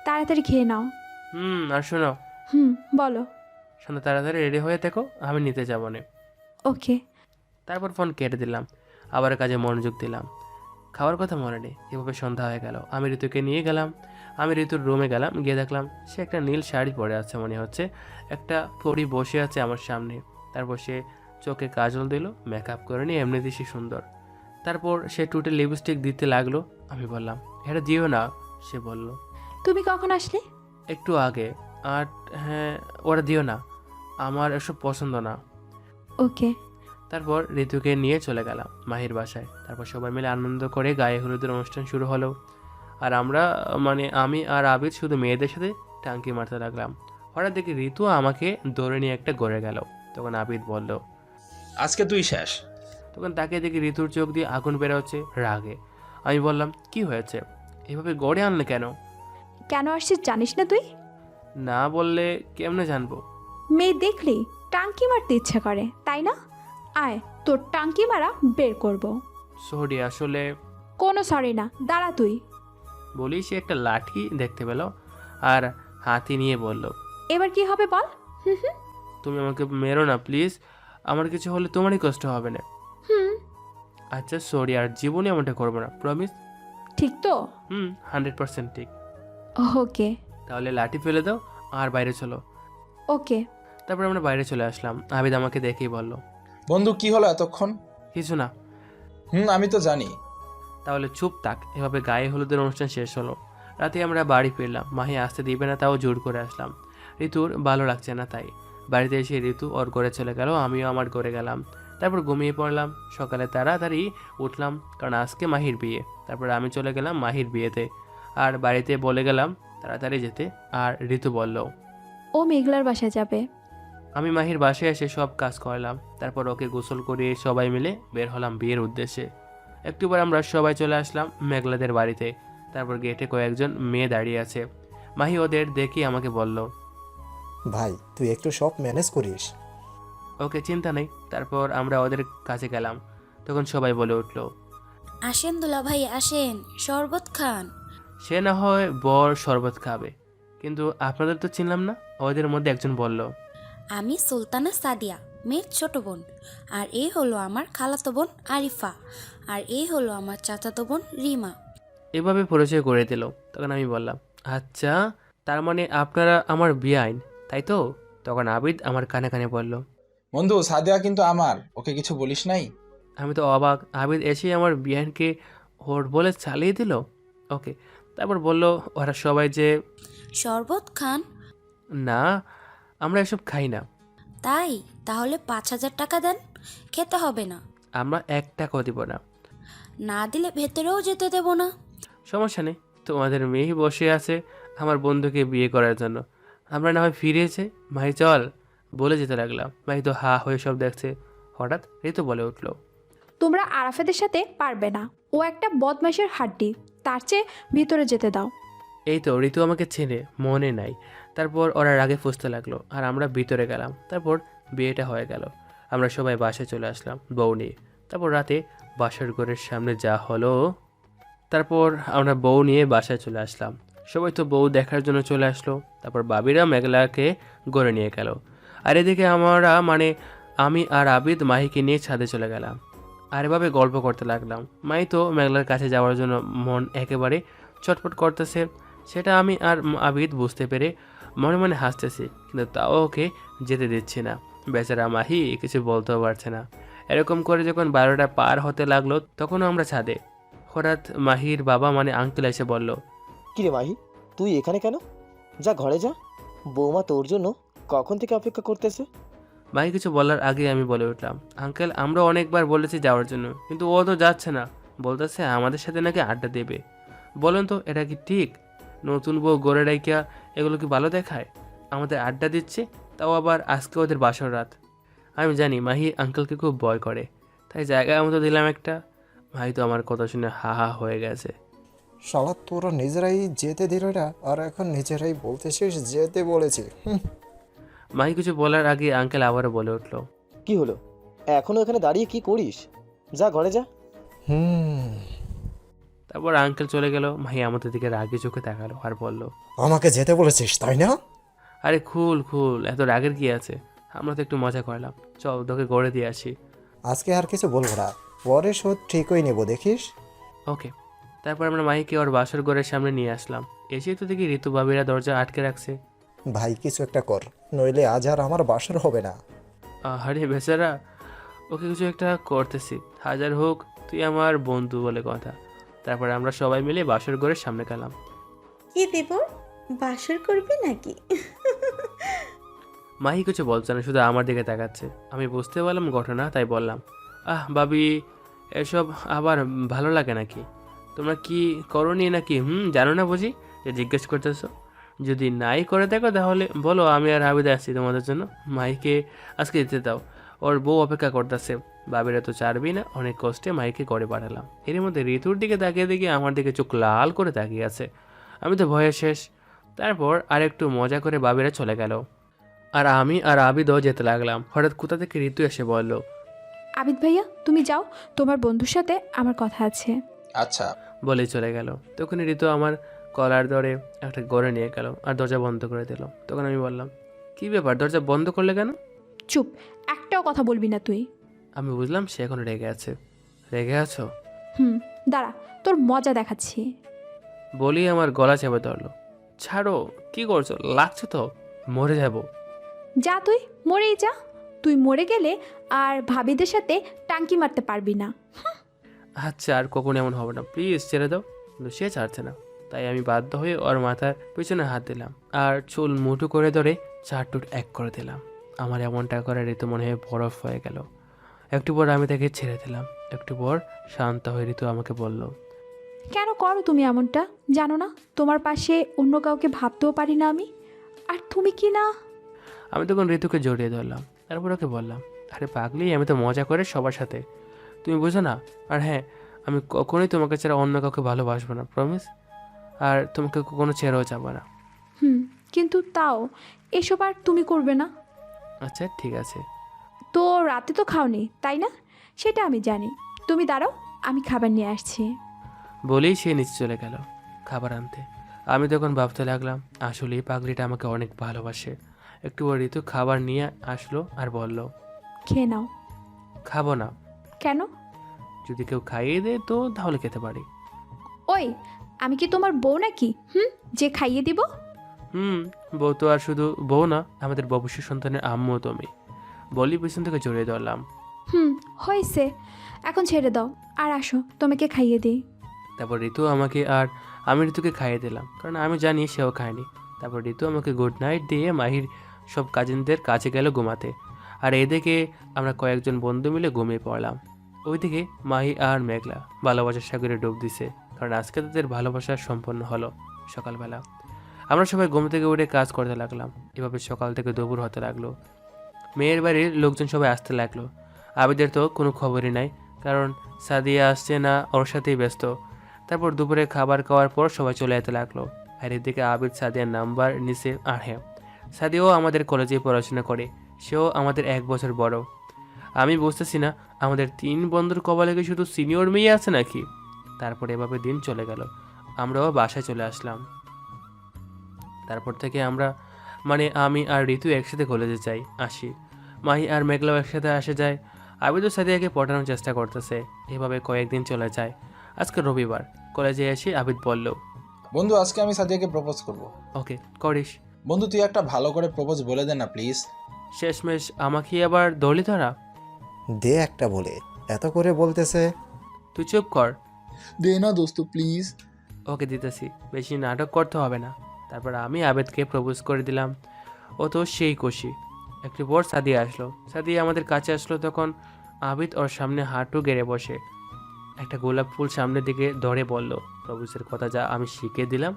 তাড়াতাড়ি খেয়ে নাও। আর শোনো। বলো। সন্ধ্যা তাড়াতাড়ি রেডি হয়ে থেকো, আমি নিতে যাবো না। ওকে। তারপর ফোন কেটে দিলাম, আবার কাজে মনোযোগ দিলাম। খাওয়ার কথা মনে নেই। এভাবে সন্ধ্যা হয়ে গেল। আমি ঋতুকে নিয়ে গেলাম। আমি ঋতুর রুমে গেলাম, গিয়ে দেখলাম সে একটা নীল শাড়ি পরে আছে, মনে হচ্ছে একটা পরী বসে আছে আমার সামনে। তারপর সে চোখে কাজল দিল, মেকআপ করে নিয়ে এমনিতেই সে সুন্দর। তারপর সে টুটে লিপস্টিক দিতে লাগলো। আমি বললাম, এটা দিও না। সে বলল, তুমি কখন আসলে? একটু আগে। আর হ্যাঁ, ওরা দিও না, আমার এসব পছন্দ না। ওকে। তারপর ঋতুকে নিয়ে চলে গেলাম মাহির বাসায়। তারপর সবাই মিলে আনন্দ করে গায়ে হলুদের অনুষ্ঠান শুরু হলো। আর আমরা আমি আর আবিদ শুধু মেয়েদের সাথে টাঙ্কি মারতে লাগলাম। হঠাৎ দেখি ঋতু আমাকে দৌড়ে নিয়ে একটা গড়ে গেল। তখন আবিদ বলল, আজকে তুই শেষ। তখন তাকে দেখি ঋতুর চোখ দিয়ে আগুন বের হচ্ছে রাগে। আমি বললাম, কি হয়েছে, এভাবে গড়ে আনলে কেন? কেন আসছিস জানিস না তুই? না বললে কেমনে জানবো? মেয়ে দেখলি টাঙ্কি মারতে ইচ্ছা করে, তাই না? আয়, তোর টাঙ্কি মারা বের করব। সরি, আসলে। কোনো সরি না, দাঁড়া তুই। বলি সে একটা লাঠি দেখতে পেল আর হাতি নিয়ে বলল, এবার কি হবে বল? তুমি আমাকে মেরো না প্লিজ, আমার কিছু হলে তোমারই কষ্ট হবে না। আচ্ছা সরি, আর জীবনে এমনটা করবো না, প্রমিস। ঠিক তো? 100% ঠিক। ওকে। তাহলে লাঠি ফেলে দাও আর বাইরে চলো। ওকে। তারপর আমরা বাইরে চলে আসলাম। আবিদ আমাকে দেখেই বলল, বন্ধু কি হলো এতক্ষণ? কিছু না। আমি তো জানি। তাহলে চুপ থাক। এভাবে গায়ে হলুদের অনুষ্ঠান শেষ হলো। রাতে আমরা বাড়ি ফিরলাম। মাহি আসতে দিবে না, তাও জোর করে আসলাম। ঋতুর ভালো লাগছে না, তাই বাড়িতে এসে ঋতু ওর ঘরে চলে গেল, আমিও আমার ঘরে গেলাম। তারপর ঘুমিয়ে পড়লাম। সকালে তাড়াতাড়ি উঠলাম, কারণ আজকে মাহির বিয়ে। তারপর আমি চলে গেলাম মাহির বিয়েতে, আর বাড়িতে বলে গেলাম তাড়াতাড়ি যেতে। আর ঋতু বলল ও মেঘলার বাসায় যাবে। আমি মাহির বাসায় এসে সব কাজ করলাম। তারপর ওকে গোসল করিয়ে সবাই মিলে বের হলাম বিয়ের উদ্দেশ্যে। একটু পর আমরা সবাই চলে আসলাম মেঘলাদের বাড়িতে। তারপর গেটে কয়েকজন মেয়ে দাঁড়িয়ে আছে। মাহি ওদের দেখি আমাকে বলল, ভাই তুই একটু সব ম্যানেজ করিস। ওকে, চিন্তা নেই। তারপর আমরা ওদের কাছে গেলাম। তখন সবাই বলে উঠল, আসেন দুলা ভাই আসেন, শরবত খান। সে না হয় বর শরবত খাবে, কিন্তু আপনাদের তো চিনলাম না। ওদের মধ্যে একজন বলল, আমি সুলতানা সাদিয়া, মেয়ের ছোট বোন। আর এই হলো আমার খালাতো বোন আরিফা। আর এই হলো আমার চাচাতো বোন রিমা। এভাবে পরিচয় করে দিল। তখন আমি বললাম, আচ্ছা, তার মানে আপনারা আমার বিয়াইন, তাই তো? তখন আবিদ আমার কানে কানে বলল, বন্ধু সাদিয়া কিন্তু আমার, ওকে কিছু বলিস নাই? আমি তো অবাক। আবিদ এসে আমার বিয়ানকে ওর বলে চালিয়ে দিল। ওকে। তারপর বলল, ওরা সবাই যে শরবত খান। না, আমরা এসব খাই না। তাই তাহলে 5,000 টাকা দেন, খেতে হবে না। আমরা 1 টাকাও দিব না। না দিলে ভেতরেও যেতে দেব না। সমস্যা নেই, তোমাদের মেয়ে বসে আছে আমার বন্ধুকে বিয়ে করার জন্য, আমরা না হয় ফিরেছে। মাহি চল বলে যেতে লাগলাম। মাহি তো হা হয়ে সব দেখছে। হঠাৎ ঋতু বলে উঠলো, তোমরা আরাফাতের সাথে পারবে না, ও একটা বদমাইশের হাড্ডি, তার চেয়ে ভিতরে যেতে দাও। এই তো ঋতু আমাকে চেনে, মনে নাই। তারপর ওরা রাগে ফুসতে লাগলো আর আমরা ভিতরে গেলাম। তারপর বিয়েটা হয়ে গেল। আমরা সবাই বাসায় চলে আসলাম বউ নিয়ে। তারপর রাতে বাসার ঘরের সামনে যা হলো, তারপর আমরা বউ নিয়ে বাসায় চলে আসলাম। সবাই তো বউ দেখার জন্য চলে আসলো। তারপর বাবিরা মেঘলাকে গড়ে নিয়ে গেল। আর এদিকে আমরা মানে আমি আর আবিদ মাহিকে নিয়ে ছাদে চলে গেলাম। আর এভাবে গল্প করতে লাগলাম। মাহি তো মেঘলার কাছে যাওয়ার জন্য মন একেবারে চটপট করতেছে, সেটা আমি আর আবিদ বুঝতে পেরে মনে মনে হাসতেছি, কিন্তু তাও ওকে যেতে দিচ্ছি না। বেচারা মাহি কিছু বলতেও পারছে না। এরকম করে যখন 12টা পার হতে লাগলো তখনও আমরা ছাদে। হঠাৎ মাহির বাবা মানে আঙ্কেল এসে বলল, কিরে মাহি, তুই এখানে কেন? যা ঘরে যা, বৌমা তোর জন্য কখন থেকে অপেক্ষা করতেছে। মাহি কিছু বলার আগে আমি বলে উঠলাম, আঙ্কেল আমরা অনেকবার বলেছি যাওয়ার জন্য, কিন্তু ও তো যাচ্ছে না। বলতেছে আমাদের সাথে নাকি আড্ডা দেবে। বলেন তো এটা কি ঠিক? নতুন বউ গড়ে রাইকা এগুলো কি ভালো দেখায়? আমাদের আড্ডা দিচ্ছে, তাও আবার আজকে ওদের বাসর রাত। আমি জানি মাহি আঙ্কেলকে খুব ভয় করে, তাই জায়গায় মতো দিলাম একটা। মাহি তো আমার কথা শুনে হা হা হয়ে গেছে। শালা তোরা নিজেরাই যেতে দিল না, আর এখন নিজেরাই বলতেছিস যেতে বলেছি। মাহি কিছু বলার আগে আঙ্কেল আবারও বলে উঠলো, কি হলো, এখনো এখানে দাঁড়িয়ে কি করিস? যা ঘরে যা। তারপর আঙ্কেল চলে গেল। মাহি আমাদের দিকে রাগে চোখে তাকালো আর বলল, আমাকে যেতে বলেছিস তাই না? আরে খুল খুল, এত রাগের কি আছে? আমরা তো একটু মজা করলাম, চল তোকে গড়ে দিয়ে আসি। আজকে আর কিছু বলবো না, পরে শোধ ঠিকই নেব, দেখিস। ওকে। তারপর আমরা মাহিকে ওর বাসর ঘরের সামনে নিয়ে আসলাম। এসেই তো দেখি ঋতু বাবিরা দরজা আটকে রাখছে। ভাই কিছু একটা কর, নইলে আজ আর আমার বাসর হবে না। আরে বেচারা, ওকে কিছু একটা করতেছি। হাজার হোক তুই আমার বন্ধু বলে কথা। তারপরে আমরা সবাই মিলে বাসর ঘরের সামনে গেলাম। কি দেব, বাসর করবি নাকি? মাহি কিছু বলছে না, শুধু আমার দিকে তাকাচ্ছে। আমি বুঝতে পারলাম ঘটনা, তাই বললাম, বাবি, এসব আবার ভালো লাগে নাকি? তোমরা কি করনি নাকি? জানো না বুঝি যে জিজ্ঞেস করতেছো? যদি নাই করে দেখো তাহলে বলো, আমি আর আবিদা আসছি তোমাদের জন্য। মাহিকে আজকে দিতে দাও, ওর বউ অপেক্ষা করতেছে। বাবিরা তো চারবি না, অনেক কষ্টে মাহিকে করে পাঠালাম। এর মধ্যে ঋতুর দিকে তাকিয়ে দেখি আমার দিকে চোখ লাল করে তাকিয়ে আছে। আমি তো ভয়ে শেষ। তারপর আর একটু মজা করে বাবিরা চলে গেল আর আমি আর আবিদও যেতে লাগলাম। হঠাৎ কোথা থেকে ঋতু এসে বলল, আবিদ ভাইয়া তুমি যাও, তোমার বন্ধুর সাথে আমার কথা আছে। আচ্ছা বলেই চলে গেল। তখন ঋতু আমার কলার ধরে একটা গড়ে নিয়ে গেল আর দরজা বন্ধ করে দিল। তখন আমি বললাম, কি ব্যাপার, দরজা বন্ধ করলে কেন? চুপ, একটাও কথা বলবি না তুই। আমি বুঝলাম সে এখন রেগে আছে। রেগে আছো? দাঁড়া, তোর মজা দেখাচ্ছি। বলি আমার গলা চেপে ধরলো। ছাড়ো, কি করছো? লাগছে তো, মরে যাব। যা তুই মরেই যা, তুই মরে গেলে আর ভাবিদের সাথে টাঙ্কি মারতে পারবি না। আচ্ছা আর কখনো এমন হবে না, প্লিজ ছেড়ে দাও। কিন্তু সে ছাড়ছে না, তাই আমি বাধ্য হয়ে ওর মাথার পিছনে হাত দিলাম আর চুল মুঠো করে ধরে চারটুট এক করে দিলাম। আমার এমনটা করে ঋতু মনে হয় বরফ হয়ে গেল। একটু পর আমি তাকে ছেড়ে দিলাম। একটু পর শান্ত হয়ে ঋতু আমাকে বলল, কেন করো তুমি এমনটা? জানো না তোমার পাশে অন্য কাউকে ভাবতেও পারি না আমি, আর তুমি কি না। আমি তখন ঋতুকে জড়িয়ে ধরলাম। তারপর ওকে বললাম, আরে পাগলি, আমি তো মজা করে সবার সাথে, তুমি বুঝো না? আর হ্যাঁ, আমি কখনোই তোমাকে ছাড়া অন্য কাউকে ভালোবাসবো না, প্রমিস। আর তোমাকে কখনো ছেড়েও যাবো না। কিন্তু তাও এসব আর তুমি করবে না। আচ্ছা ঠিক আছে। তো রাতে তো খাওনি তাই না? সেটা আমি জানি। তুমি দাঁড়াও, আমি খাবার নিয়ে আসছি। বলেই সে নিচে চলে গেল খাবার আনতে। আমি তখন ভাবতে লাগলাম, আসলে এই পাগলিটা আমাকে অনেক ভালোবাসে। একটু পর ঋতু খাবার নিয়ে আসলো আর বলল, খেয়ে নাও। খাবো না। কেন? যদি কেউ খাইয়ে দেয় তো তাহলে খেতে পারি। ওই, আমি কি তোমার বউ নাকি যে খাইয়ে দিব? বউ তো আর শুধু বউ না, আমাদের ভবিষ্যৎ সন্তানের আম্মু তুমি। বলি পিছন থেকে জড়িয়ে ধরলাম। হয়েছে, এখন ছেড়ে দাও আর আসো তোমাকে খাইয়ে দিই। তারপর ঋতু আমাকে আর আমি ঋতুকে খাইয়ে দিলাম, কারণ আমি জানি সেও খায়নি। তারপর ঋতু আমাকে গুড নাইট দিয়ে মাহির সব কাজিনদের কাছে গেল ঘুমাতে। আর এদিকে আমরা কয়েকজন বন্ধু মিলে ঘুমিয়ে পড়লাম। ওইদিকে মাহি আর মেঘলা ভালোবাসার সাগরে ডুব দিছে, কারণ আজকে তাদের ভালোবাসা সম্পন্ন হলো। সকালবেলা আমরা সবাই ঘুম থেকে উঠে কাজ করতে লাগলাম। এভাবে সকাল থেকে দুপুর হতে লাগলো। মেয়ের বাড়ির লোকজন সবাই আসতে লাগলো। আবিদের তো কোনো খবরই নাই, কারণ সাদিয়া আসছে না, ওর সাথেই ব্যস্ত। তারপর দুপুরে খাবার খাওয়ার পর সবাই চলে যেতে লাগলো। আর এদিকে আবিদ সাদিয়ার নাম্বার নিছে। আর হ্যাঁ, সাদিয়াও আমাদের কলেজে পড়াশোনা করে, সেও আমাদের 1 বছর বড়। আমি বুঝতেছি না আমাদের 3 বন্ধুর কপালে কি শুধু সিনিয়র মেয়ে আছে নাকি। তারপর এভাবে দিন চলে গেল, আমরাও বাসায় চলে আসলাম। তারপর থেকে আমরা আমি আর ঋতু একসাথে কলেজে যাই আসি। মাহি আর মেঘলাও একসাথে আসে যায়। আবিদও সাদিয়াকে পটানোর চেষ্টা করতেছে। এভাবে কয়েকদিন চলে যায়। আজকে রবিবার, কলেজে এসে আবিদ বলল, বন্ধু আজকে আমি সাদিয়াকে প্রপোজ করব। ওকে করিস। বন্ধু তুই একটা ভালো করে প্রপোজ বলে দে না প্লিজ। শেষমেশ আমাকে আবার দলি ধরা। দে একটা বলে, এত করে বলতেছে। তুই চুপ কর। দে না দোস্ত প্লিজ। ওকে দিতেছি, বেশি নাটক করতে হবে না। তারপর আমি আবেদকে প্রপোজ করে দিলাম। ও তো সেই খুশি। একটু পর সাদিয়া আসলো। সাদিয়া আমাদের কাছে আসলো, তখন আবিদ ওর সামনে হাঁটু গেড়ে বসে একটা গোলাপ ফুল সামনের দিকে ধরে বলল প্রপোজের কথা, যা আমি শিখিয়ে দিলাম।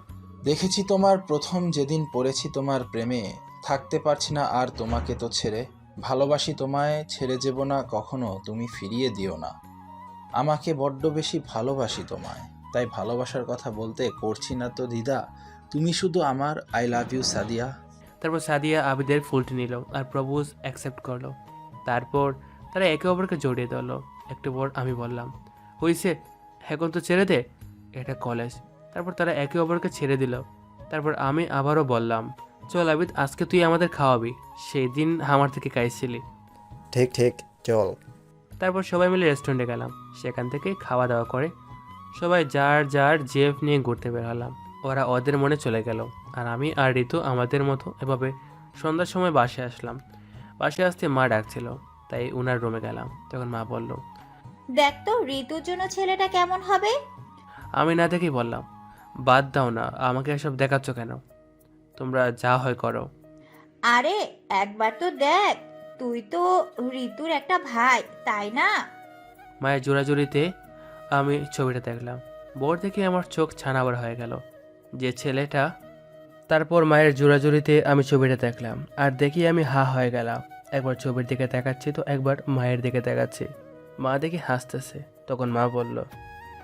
দেখেছি তোমার প্রথম যেদিন পড়েছি তোমার প্রেমে, থাকতে পারছি না আর তোমাকে তো ছেড়ে। ভালোবাসি তোমায়, ছেড়ে যাব না কখনো, তুমি ফিরিয়ে দিও না। আমাকে বড্ড বেশি ভালোবাসি তোমায়, তাই ভালোবাসার কথা বলতে করছি না তো দ্বিধা। তুমি শুধু আমার, আই লাভ ইউ সাদিয়া। তারপর সাদিয়া আবিদের ফুলটি নিল আর প্রপোজ অ্যাকসেপ্ট করলো। তারপর তারা একে অপরকে জড়িয়ে ধরলো। একটু পর আমি বললাম, হইছে, এখন তো ছেড়ে দে, এটা কলেজ। তারপর তারা একে অপরকে ছেড়ে দিল। তারপর আমি আবারও বললাম, চল আবিদ, আজকে তুই আমাদের খাওয়াবি, সেই দিন আমার থেকে খাইছিলি। ঠিক ঠিক, চল। তারপর সবাই মিলে রেস্টুরেন্টে গেলাম। সেখান থেকে খাওয়া দাওয়া করে সবাই যার যার জেফ নিয়ে ঘুরতে বের হলাম। ওরা ওদের মনে চলে গেল, আর আমি আর ঋতু আমাদের মতো। এভাবে সন্ধ্যার সময় বাসায় আসলাম। বাসায় আসতে মা ডাকছিল, তাই উনার রুমে গেলাম। তখন মা বলল, দেখ তো ঋতুর জন্য ছেলেটা কেমন হবে। আমি না দেখেই বললাম, বাদ দাও না, আমাকে এসব দেখাচ্ছ কেন? তোমরা যা হয় করো। আরে একবার তো দেখ, তুই তো ঋতুর একটা ভাই, তাই না? মায়ের জোড়াজুড়িতে আমি ছবিটা দেখলাম। বোর দেখে আমার চোখ ছানাবার হয়ে গেল, যে ছেলেটা। তারপর মায়ের জোড়াজুড়িতে আমি ছবিটা দেখলাম, আর দেখি আমি হা হয়ে গেলাম। একবার ছবির দিকে তাকাচ্ছি তো একবার মায়ের দিকে তাকাচ্ছি। মা দেখি হাসতেছে। তখন মা বলল,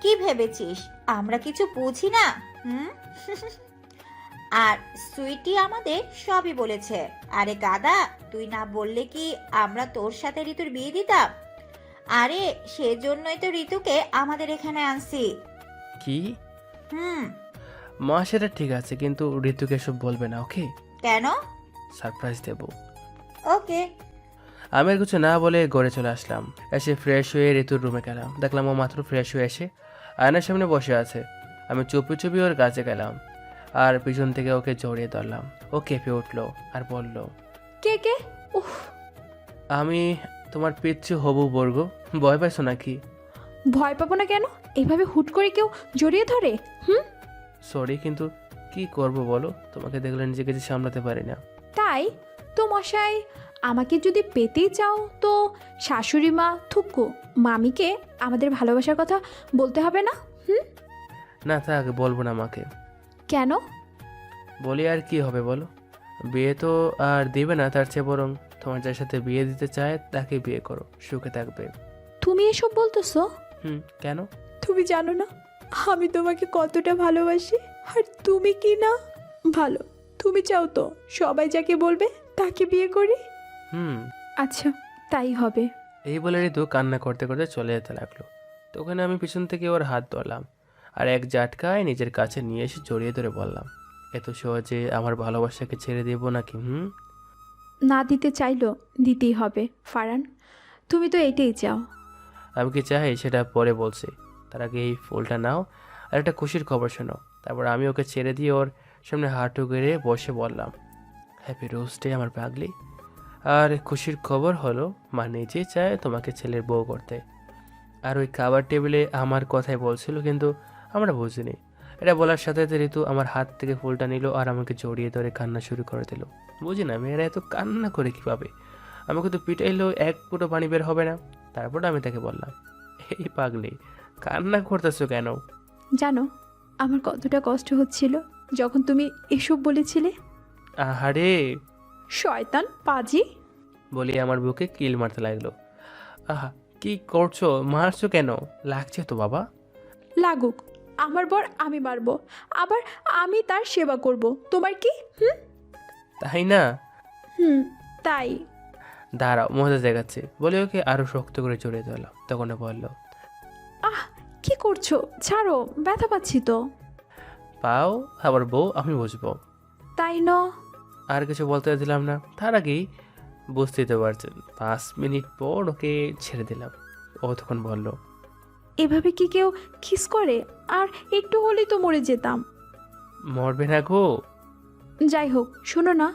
কি ভেবেছিস আমরা কিছু বুঝি না? আর সুইটি আমাদের সবই বলেছে। আরে গাদা, তুই না বললে কি আমরা তোর সাথে ঋতুর বিয়ে দিতাম? আরে সেজন্যই তো ঋতুকে আমাদের এখানে আনছি। কি? হুম। মা সেটা ঠিক আছে, কিন্তু ঋতুকে এসব বলবে না, ওকে? কেন? সারপ্রাইজ দেব। ওকে। আমি আর কিছু না বলে ঘরে চলে আসলাম। এসে ফ্রেশ হয়ে ঋতুর রুমে গেলাম। দেখলাম ও মাত্র ফ্রেশ হয়ে এসে আয়নার সামনে বসে আছে। আমি চুপি চুপি ওর কাছে গেলাম আর পিছন থেকে ওকে জড়িয়ে ধরলাম। ও কেঁপে উঠলো আর বলল, কে কে? উফ, আমি তোমার পিচ্ছু হবু বর্গ। ভয় পাইছো নাকি? ভয় পাবো না কেন? এইভাবে হুট করে কেউ জড়িয়ে ধরে? সরি, কিন্তু কি করব বলো, তোমাকে দেখলে নিজেকে যে সামলাতে পারি না। তাই তো মশাই, আমাকে যদি পেতেই চাও তো শাশুড়ি মা থুকু মামিকে আমাদের ভালোবাসার কথা বলতে হবে না? না থাক, বলবো না মাকে। কেন? বলি আর কি হবে বলো, বিয়ে তো আর দিবে না, তার চেয়ে বরং তোমার যার সাথে বিয়ে দিতে চায় তাকে বিয়ে করো, সুখে থাকবে। তুমি এসব বলতেছো? কেন? তুমি জানো না আমি তোমাকে কতটা ভালোবাসি, আর তুমি কি না ভালো। তুমি চাও তো সবাই যাকে বলবে তাকে বিয়ে করি? আচ্ছা, তাই হবে। এই বলে ঋতু কান্না করতে করতে চলে যেতে লাগলো। তখন আমি পিছন থেকে ওর হাত ধরলাম আর এক ঝাটকায় নিজের কাছে নিয়ে এসে জড়িয়ে ধরে বললাম, এত সহজে আমার ভালোবাসাকে ছেড়ে দেবো নাকি? না দিতে চাইলো দিতেই হবে ফারহান, তুমি তো এটাই চাও। আমি কি চাই সেটা পরে বলছি, তার আগে এই ফুলটা নাও আর একটা খুশির খবর শোনো। তারপর আমি ওকে ছেড়ে দিয়ে ওর সামনে হাঁটু গেড়ে বসে বললাম, হ্যাপি রোজ ডে আমার পাগলি। আর খুশির খবর হলো মা নিজেই চায় তোমাকে ছেলের বউ করতে। আর ওই খাবার টেবিলে আমার কথাই বলছিল, কিন্তু আমরা বুঝিনি। এটা বলার সাথে সাথে ঋতু আমার হাত থেকে ফুলটা নিল আর আমাকে জড়িয়ে ধরে কান্না শুরু করে দিল। বুঝি না মেয়েরা এত কান্না করে কীভাবে। আমাকে তো পিটাইলেও এক ফুটো পানি বের হবে না। তারপর আমি তাকে বললাম, এই পাগলি, কান্না করতেছো কেন? জানো আমার কতটা কষ্ট হচ্ছিল যখন তুমি এসব বলেছিলে। আহারে, শয়তান পাজি। বলি আমার বুকে কিল মারতে লাগলো। আহা, কি করছো? মারছো কেন? লাগছে তো বাবা। লাগুক, আমার বর আমি মারবো, আবার আমি তার সেবা করব। তোমার কি? হুম তাই না? হুম তাই। দাঁড়াও, মজা দেখাচ্ছে বলে ওকে আরো শক্ত করে জড়িয়ে ধরলাম। তখন ও বলল, আহ কি করছো? ছাড়ো, ব্যথা পাচ্ছি তো। পাও আবার বউ, আমি বুঝবো। তাই ন? আর কিছু বলতে দিলাম না, তার আগেই বুঝতেই তো পারছেন 5 মিনিট পর ওকে ছেড়ে দিলাম। ও তখন বলল, এভাবে কি কেউ কিস করে? আর একটু হলেই তো মরে যেতাম। মরবে না গো। যাই হোক, শোনো না,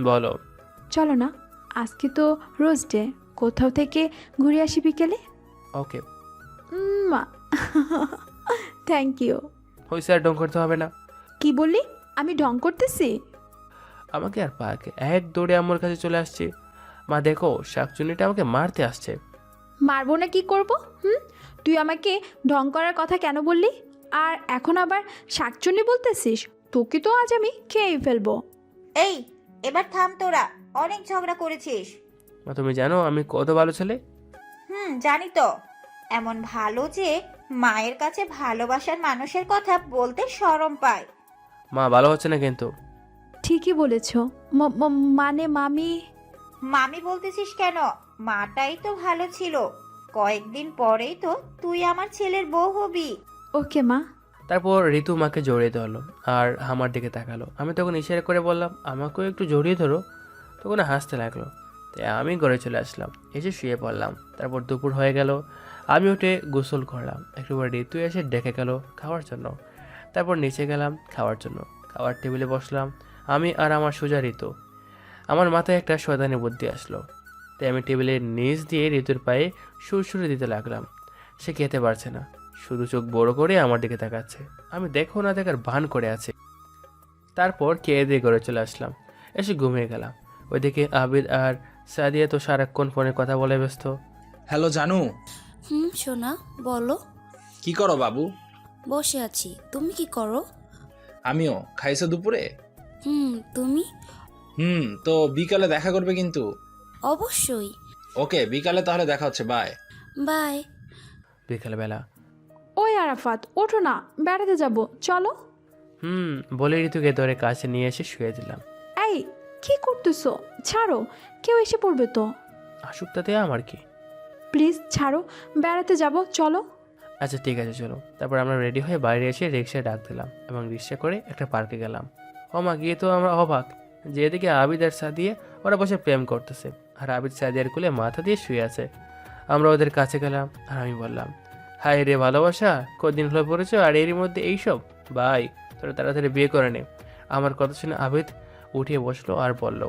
বলো। চলো না, আজকে তো রোজ ডে, কোথাও থেকে ঘুরে আসি বিকেলে। ওকে। মা থ্যাংক ইউ। হয়েছে, আর ডং করতে হবে না। কি বললি? আমি ঢং করতেছি? আমাকে আর পাকে এক দৌড়ে আমার কাছে চলে আসছে। মা দেখো, শাকচুনিটা আমাকে মারতে আসছে। মারবো না কি করব? তুই আমাকে ঢং করার কথা কেন বললি? আর এখন আবার শাকচুন্নি বলতেছিস? তোকে তো আজ আমি খেয়েই ফেলবো। এই, এবার থাম তোরা, অনেক ঝগড়া করেছিস। মা তুমি জানো আমি কত ভালো ছেলে। জানি তো। এমন ভালো যে মায়ের কাছে ভালোবাসার মানুষের কথা বলতে শরম পায়। মা ভালো হচ্ছে না কিন্তু। ঠিকই বলেছ। মানে মামি? মামি বলতেছিস কেন? মাটাই তো ভালো ছিল। কয়েকদিন পরেই তো তুই আমার ছেলের বউ হবি। ওকে মা। তারপর ঋতু মাকে জড়িয়ে ধরলো আর আমার দিকে তাকালো। আমি তখন ইশারা করে বললাম, আমাকেও একটু জড়িয়ে ধরো। তখন হাসতে লাগলো। তাই আমি ঘরে চলে আসলাম, এসে শুয়ে পড়লাম। তারপর দুপুর হয়ে গেল, আমি উঠে গোসল করলাম। একটু পর ঋতু এসে ডেকে গেল খাওয়ার জন্য। তারপর নিচে গেলাম খাওয়ার জন্য। খাওয়ার টেবিলে বসলাম আমি আর আমার সোজা ঋতু। আমার মাথায় একটা শয়তানি বুদ্ধি আসলো। তাই আমি টেবিলের নিচ দিয়ে ঋতুর পায়ে সুরসুরি দিতে লাগলাম। সে খেতে পারছে না, শুধু চোখ বড় করে আমার দিকে তাকাচ্ছে। আমি দেখো না দেখার ভান করে আছি। তারপর খেয়ে দিয়ে ঘরে চলে আসলাম, এসে ঘুমিয়ে গেলাম। ওইদিকে আবিদ আর সাদিয়া তো সারাক্ষণ ফোনে কথা বলে ব্যস্ত। হ্যালো জানু। সোনা বলো। কি করো বাবু? বসে আছি, তুমি কি করো? আমিও। খাইছো দুপুরে? তুমি? তো বিকালে দেখা করবে কিন্তু। অবশ্যই। ওকে, বিকালে তাহলে দেখা হচ্ছে। Bye bye. বিকালবেলা, ওই আরাফাত, ওঠো না, বেড়াতে যাব, চলো। বলে ঋতুকে ধরে কাছে নিয়ে এসে শুয়ে দিলাম। এই কি করতেছো? ছাড়ো, কেউ এসে পড়বে তো। আসুক, তাতে আমার কি। প্লিজ ছাড়ো, বেড়াতে যাব, চলো। আচ্ছা ঠিক আছে, চলো। তারপর আমরা রেডি হয়ে বাইরে এসে রিক্সায় ডাক দিলাম এবং রিক্সা করে একটা পার্কে গেলাম। মা গিয়ে তো আমরা অবাক যে এদিকে আবিদ আর সাদিয়া ওরা বসে প্রেম করতেছে, আর আবিদ সাদিয়ার কোলে মাথা দিয়ে শুয়ে আছে। আমরা ওদের কাছে গেলাম আর আমি বললাম, হাই রে ভালোবাসা, কদিন হলো পড়েছো আর এরই মধ্যে এইসব? ভাই তোরা তাড়াতাড়ি বিয়ে করে নে। আমার কথা শুনে আবিদ উঠিয়ে বসলো আর বলল,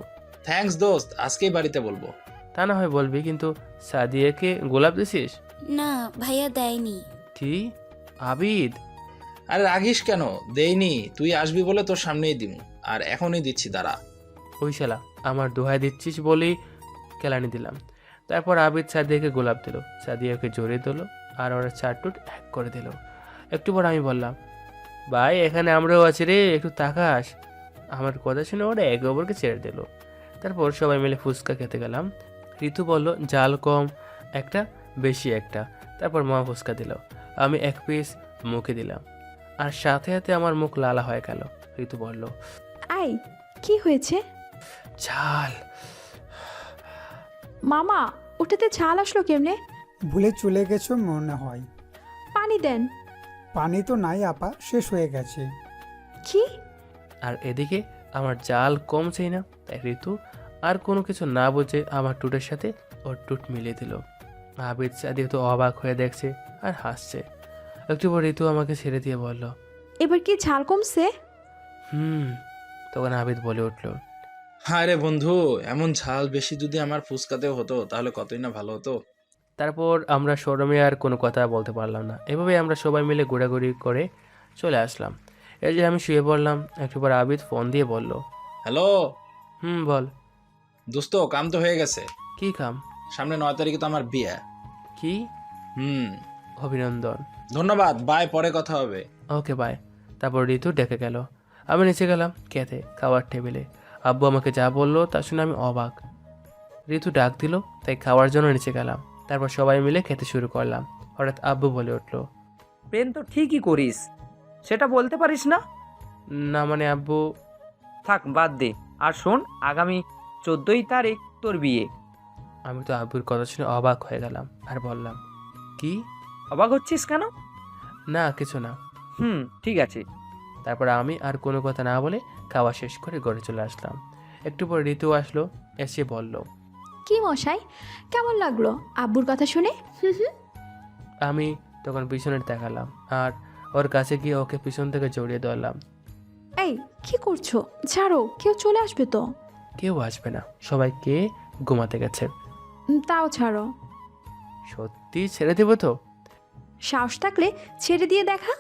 থ্যাঙ্কস দোস্ত, আজকেই বাড়িতে বলবো। তা না হয় বলবি, কিন্তু সাদিয়াকে গোলাপ দিছিস? না ভাইয়া দেয়নি। কি আবিদ? আরে রাগিস কেন? দেইনি, তুই আসবি বলে তোর সামনেই দিমু, আর এখনই দিচ্ছি, দাঁড়া। ওই শালা আমার দোহাই দিচ্ছিস বলেই কেলানি দিলাম। তারপর আবিদ সাদিয়াকে গোলাপ দিল, সাদিয়াকে জড়িয়ে দিল আর ওরা চারটুট এক করে দিল। একটু পর আমি বললাম, ভাই এখানে আমরাও আছি রে, একটু তাকাস। আমার কথা শুনে ওরা একে অপরকে ছেড়ে দিল। তারপর সবাই মিলে ফুচকা খেতে গেলাম। ঋতু বলল জাল কম একটা, বেশি একটা। তারপর মা ফুচকা দিল, আমি এক পিস মুখে দিলাম আর সাথে সাথে আমার মুখ লালা হয়ে গেল। ঋতু বলল, আই কি হয়েছে? ঝাল। মামা, ওটাতে ঝাল আসলো কেমনে? ভুলে চলে গেছো মনে হয়। পানি দেন। পানি তো নাই আপা, শেষ হয়ে গেছে। কি? আর এদিকে আমার জাল কমছেই না, তাই ঋতু আর কোনো কিছু না বুঝে আমার টুটের সাথে ওর টুট মিলিয়ে দিল। আবিদ সাদিয়া তো অবাক হয়ে দেখছে আর হাসছে। একটু পর ঋতু আমাকে ছেড়ে দিয়ে বলল, এবার কি ঝাল কমছে? তখন আবিদ বলে উঠল, হ্যাঁ রে বন্ধু, এমন ঝাল বেশি যদি আমার ফুচকাতেও হতো তাহলে কতই না ভালো হতো। তারপর আমরা শরমে আর কোনো কথা বলতে পারলাম না। এভাবে আমরা সবাই মিলে ঘোরাঘুরি করে চলে আসলাম। এই যে আমি শুয়ে পড়লাম, একটু পর আবিদ ফোন দিয়ে বলল, হ্যালো। বল। দোস্ত, কাম তো হয়ে গেছে। কি কাম? সামনে 9 তারিখে তো আমার বিয়ে। কি? হুম, অভিনন্দন। ধন্যবাদ, বাই, পরে কথা হবে। Okay bye. তারপর ঋতু ডেকে গেল। আমি নিচে গেলাম খেতে, খাওয়ার টেবিলে। আব্বু আমাকে যা বললো তা শুনে আমি অবাক। ঋতু ডাক দিল, তাই খাওয়ার জন্য নিচে গেলাম। তারপর সবাই মিলে খেতে শুরু করলাম। হঠাৎ আব্বু বলে উঠলো, প্রেম তো ঠিকই করিস, সেটা বলতে পারিস না? না মানে আব্বু। থাক, বাদ দে। আর শোন, আগামী 14ই তারিখ তোর বিয়ে। আমি তো আব্বুর কথা শুনে অবাক হয়ে গেলাম আর বললাম, কি? অবাক হচ্ছিস কেন? না কিছু না। ঠিক আছে। তারপর আমি আর কোনো কথা না বলে খাওয়া শেষ করে ঘরে চলে আসলাম। একটু পর ঋতু আসলো, এসে বলল, কি মশাই, কেমন লাগলো আব্বুর কথা শুনে? আমি তখন পিছনে তাকালাম আর ওর কাছে গিয়ে ওকে পিছন থেকে জড়িয়ে ধরলাম। এই কি করছো? ছাড়ো, কেউ চলে আসবে তো। কেউ আসবে না, সবাই কে ঘুমাতে গেছে। তাও ছাড়ো। সত্যি ছেড়ে দেবো তো? সাহস থাকলে ছেড়ে দিয়ে দেখা।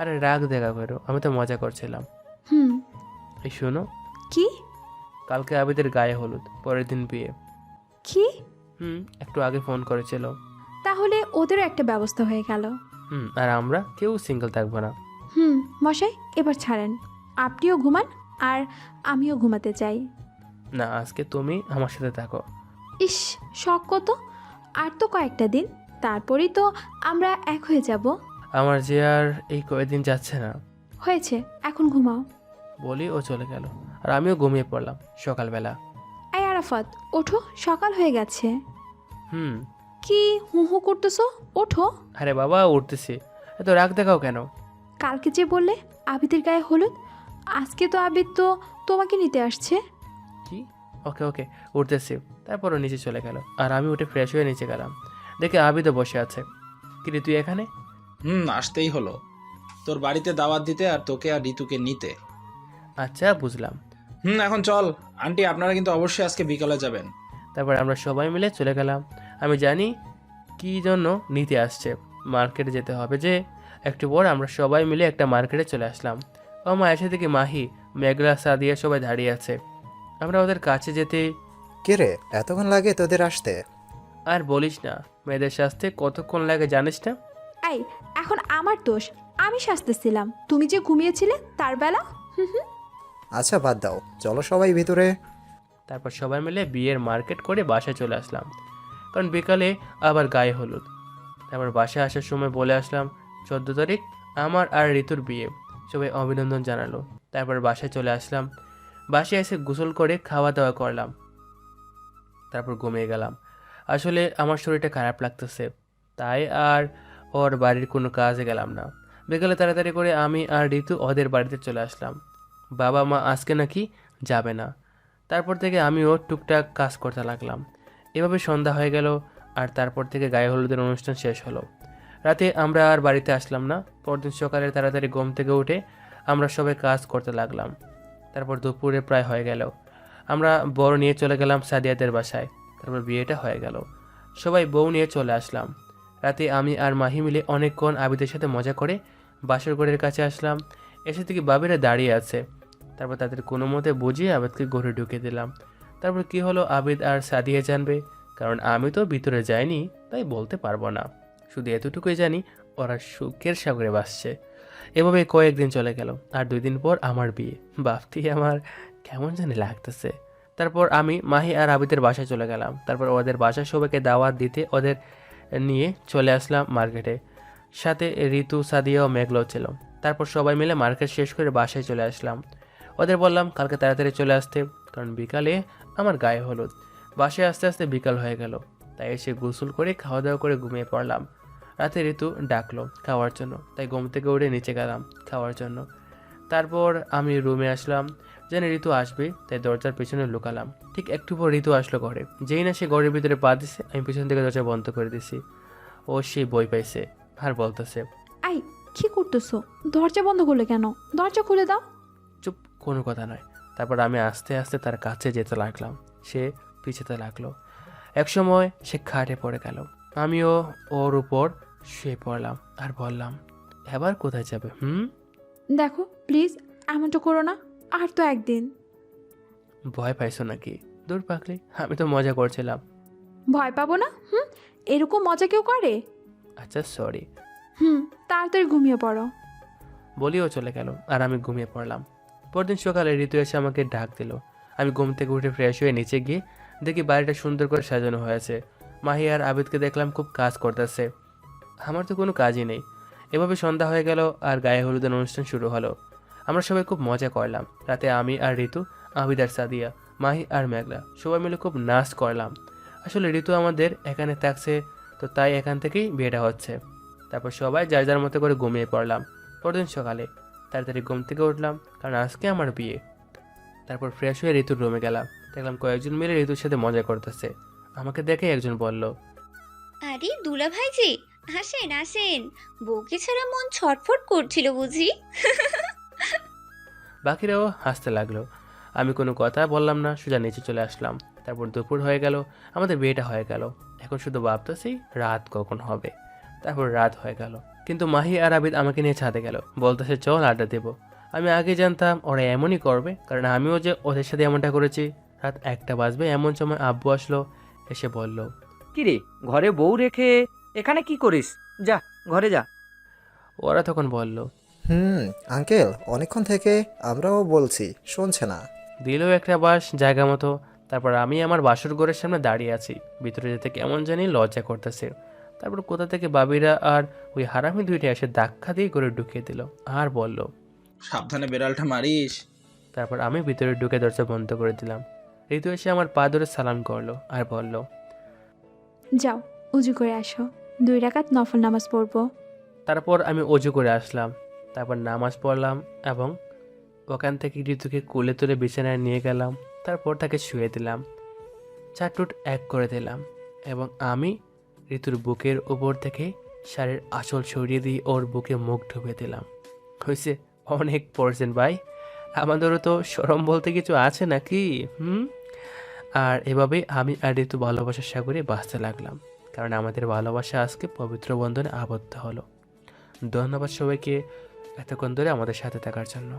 আরে রাগ দেখা করো, আমি তো মজা করছিলাম। হুম। এই শোনো, কি? কালকে আবিদের গায়ে হলুদ, পরের দিন বিয়ে। কি? একটু আগে ফোন করেছিল। তাহলে ওদেরও একটা ব্যবস্থা হয়ে গেল। আর আমরা কেউ সিঙ্গেল থাকবো না। মশাই এবার ছাড়েন, আপনিও ঘুমান আর আমিও ঘুমাতে চাই। না, আজকে তুমি আমার সাথে থাকো। ইস, শখ কত! আর তো কয়েকটা দিন, তারপরেই তো আমরা এক হয়ে যাব। আমার যে আর এই কয়েকদিন যাচ্ছে না। হয়েছে, এখন ঘুমাও। বলি ও চলে গেল আর আমিও ঘুমিয়ে পড়লাম। সকালবেলা, এই আরাফাত, ওঠো, সকাল হয়ে গেছে। হুম। কি হু হু করতেছো? ওঠো। আরে বাবা, উঠতেছি। এত রাগ দেখাও কেন? কালকে যে বললে আবিদের গায়ে হলুদ, আজকে তো আবিদ তো তোমাকে নিতে আসছে। কি? ওকে ওকে, উঠতেছি। তারপরও নিচে চলে গেল আর আমি উঠে ফ্রেশ হয়ে নিচে গেলাম। দেখে আবিদও বসে আছে। কিরে তুই এখানে? আসতেই হলো, তোর বাড়িতে দাওয়াত দিতে আর তোকে আর ঋতুকে নিতে। আচ্ছা, বুঝলাম। এখন চল। আন্টি, আপনারা কিন্তু অবশ্যই আজকে বিকালে যাবেন। তারপর আমরা সবাই মিলে চলে গেলাম। আমি জানি কি জন্য নিতে আসছে, মার্কেটে যেতে হবে যে। একটু পর আমরা সবাই মিলে একটা মার্কেটে চলে আসলাম। মা এসে থেকে মাহি, মেঘলা, সাদিয়া সবাই দাঁড়িয়ে আছে। আমরা ওদের কাছে যেতে, কে রে, এতক্ষণ লাগে তোদের আসতে? আর বলিস না, মেয়েদের সাজতে কতক্ষণ লাগে জানিস না? এই, এখন আমার দোষ, আমি সাজতেছিলাম, তুমি যে ঘুমিয়েছিলে তার বেলা। আচ্ছা বাদ দাও, চলো সবাই ভিতরে। তারপর সবাই মিলে বিয়ের মার্কেট করে বাসায় চলে আসলাম, কারণ বিকালে আবার গায়ে হলুদ। তারপর বাসায় আসার সময় বলে আসলাম 14 তারিখ আমার আর ঋতুর বিয়ে। সবাই অভিনন্দন জানালো। তারপর বাসায় চলে আসলাম। বাসায় এসে গোসল করে খাওয়া দাওয়া করলাম। তারপর ঘুমিয়ে গেলাম। আসলে আমার শরীরটা খারাপ লাগতেছে, তাই আর ওর বাড়ির কোনো কাজে গেলাম না। বিকালে তাড়াতাড়ি করে আমি আর ঋতু ওদের বাড়িতে চলে আসলাম। বাবা মা আজকে নাকি যাবে না। তারপর থেকে আমিও টুকটাক কাজ করতে লাগলাম। এভাবে সন্ধ্যা হয়ে গেল আর তারপর থেকে গায়ে হলুদের অনুষ্ঠান শেষ হলো। রাতে আমরা আর বাড়িতে আসলাম না। পরদিন সকালে তাড়াতাড়ি ঘুম থেকে উঠে আমরা সবাই কাজ করতে লাগলাম। তারপর দুপুরে প্রায় হয়ে গেল। আমরা বড় নিয়ে চলে গেলাম সাদিয়াদের বাসায়। তারপর বিয়েটা হয়ে গেল। সবাই বউ নিয়ে চলে আসলাম। রাতে আমি আর মাহি মিলে অনেকক্ষণ আবিদের সাথে মজা করে বাসর ঘরের কাছে আসলাম। এসে থেকে বাবিরা দাঁড়িয়ে আছে। তারপর তাদের কোনো মতে বুঝিয়ে আবিদকে ঘরে ঢুকে দিলাম। তারপর কি হলো আবিদ আর সাদিয়া জানবে, কারণ আমি তো ভিতরে যাইনি, তাই বলতে পারবো না। শুধু এতটুকুই জানি ওরা সুখের সাগরে ভাসছে। এভাবে কয়েকদিন চলে গেল আর 2 দিন পর আমার বিয়ে। ভাবতেই আমার কেমন জানি লাগতেছে। তারপর আমি মাহি আর আবিদের বাসায় চলে গেলাম। তারপর ওদের বাসায় সবাইকে দাওয়াত দিতে ওদের নিয়ে চলে আসলাম মার্কেটে। সাথে ঋতু, সাদিয়া ও মেঘলাও ছিল। তারপর সবাই মিলে মার্কেট শেষ করে বাসায় চলে আসলাম। ওদের বললাম কালকে তাড়াতাড়ি চলে আসতে, কারণ বিকালে আমার গায়ে হলুদ। বাসায় আস্তে আস্তে বিকাল হয়ে গেল, তাই এসে গোসল করে খাওয়া দাওয়া করে ঘুমিয়ে পড়লাম। রাতে ঋতু ডাকলো খাওয়ার জন্য, তাই ঘুম থেকে উঠে নিচে গেলাম খাওয়ার জন্য। তারপর আমি রুমে আসলাম, জানি ঋতু আসবে, তাই দরজার পেছনে লুকালাম। ঠিক একটু পর ঋতু আসলো ঘরে। যেই না সে ঘরের ভিতরে পা দিছে, আমি পিছন থেকে দরজা বন্ধ করে দিছি। ও সেই বই পাইছে আর বলতেছে, আই কি করতেছো? দরজা বন্ধ করলে কেন? দরজা খুলে দাও। চুপ, কোনো কথা নয়। তারপর আমি আস্তে আস্তে তার কাছে যেতে লাগলাম, সে পিছাতে লাগলো। একসময় সে খাটে পড়ে গেল, আমিও ওর উপর শুয়ে পড়লাম আর বললাম, এবার কোথায় যাবে? দেখো প্লিজ, এমনটা করো না, আর তো একদিন। ভয় পাইছো নাকি? দূর পাকলি, আমি তো মজা করছিলাম। ভয় পাবো না? এরকম মজা কেউ করে? আচ্ছা সরি। তাড়াতাড়ি ঘুমিয়ে পড়ো। বলিও চলে গেল আর আমি ঘুমিয়ে পড়লাম। পরদিন সকালে ঋতু এসে আমাকে ডাক দিল। আমি ঘুম থেকে উঠে ফ্রেশ হয়ে নিচে গিয়ে দেখি বাড়িটা সুন্দর করে সাজানো হয়েছে। মাহি আর আবিদকে দেখলাম খুব কাজ করতেছে। আমার তো কোনো কাজই নেই। এভাবে সন্ধ্যা হয়ে গেল আর গায়ে হলুদের অনুষ্ঠান শুরু হলো। আমরা সবাই খুব মজা করলাম। রাতে আমি আর ঋতু, আবিদ আর সাদিয়া, মাহি আর মেঘলা সবাই মিলে খুব নাচ করলাম। আসলে ঋতু আমাদের এখানে থাকছে, তো তাই এখান থেকেই বিয়েটা হচ্ছে। তারপর সবাই যার যার মতো করে ঘুমিয়ে পড়লাম। পরদিন সকালে তাড়াতাড়ি ঘুম থেকে উঠলাম, কারণ আজকে আমার বিয়ে। তারপর ফ্রেশ হয়ে ঋতুর রুমে গেলাম। দেখলাম কয়েকজন মিলে ঋতুর সাথে মজা করতেছে। আমাকে দেখে একজন বলল, আরে দুলা ভাইজি, আসেন আসেন, বউকে ছাড়া মন ছটফট করছিল বুঝি। বাকিরাও হাসতে লাগলো। আমি কোনো কথা বললাম না, সোজা নিচে চলে আসলাম। তারপর দুপুর হয়ে গেল, আমাদের বিয়েটা হয়ে গেল। এখন শুধু ভাবতেছি রাত কখন হবে। তারপর রাত হয়ে গেল, কিন্তু মাহি আর আবিদ আমাকে নিয়ে ছাদে গেল, বলতেছে চল আড্ডা দেবো। আমি আগে জানতাম ওরা এমনই করবে, কারণ আমিও যে ওদের সাথে এমনটা করেছি। রাত 1টা বাজবে এমন সময় আব্বু আসলো, এসে বলল, কিরে ঘরে বউ রেখে এখানে কি করিস? যা ঘরে যা। ওরা তখন বলল, আঙ্কেল অনেকক্ষণ থেকে আমরাও বলছি, শুনছে না। দিল একটা বাস জায়গা মতো। তারপর আমি আমার বাসর ঘরের সামনে দাঁড়িয়ে আছি। ভিতরে যেতে কেমন জানি লজ্জা করতেছে। তারপর কোথা থেকে বাবিরা আর ওই হারামি দুইটা এসে ধাক্কা দিয়ে করে ঢুকিয়ে দিল আর বলল, সাবধানে বেড়ালটা মারিস। তারপর আমি ভিতরে ঢুকে দরজা বন্ধ করে দিলাম। ঋতু এসে আমার পা ধরে সালাম করলো আর বলল, যাও উজু করে আসো, 2 রাকাত নফল নামাজ পড়বো। তারপর আমি অজু করে আসলাম। তারপর নামাজ পড়লাম এবং ওখান থেকে ঋতুকে কোলে তুলে বিছানায় নিয়ে গেলাম। তারপর তাকে শুয়ে দিলাম, চাটুট এক করে দিলাম এবং আমি ঋতুর বুকের উপর থেকে শাড়ির আঁচল সরিয়ে দিয়ে ওর বুকে মুখ ঢুকে দিলাম। হয়েছে, অনেক পড়ছেন ভাই, আমাদেরও তো শরম বলতে কিছু আছে নাকি? আর এভাবেই আমি আর ঋতু ভালোবাসার সাগরে বাঁচতে লাগলাম, কারণ আমাদের ভালোবাসা আজকে পবিত্র বন্ধনে আবদ্ধ হলো। ধন্যবাদ সবাইকে এতক্ষণ ধরে আমাদের সাথে থাকার জন্য।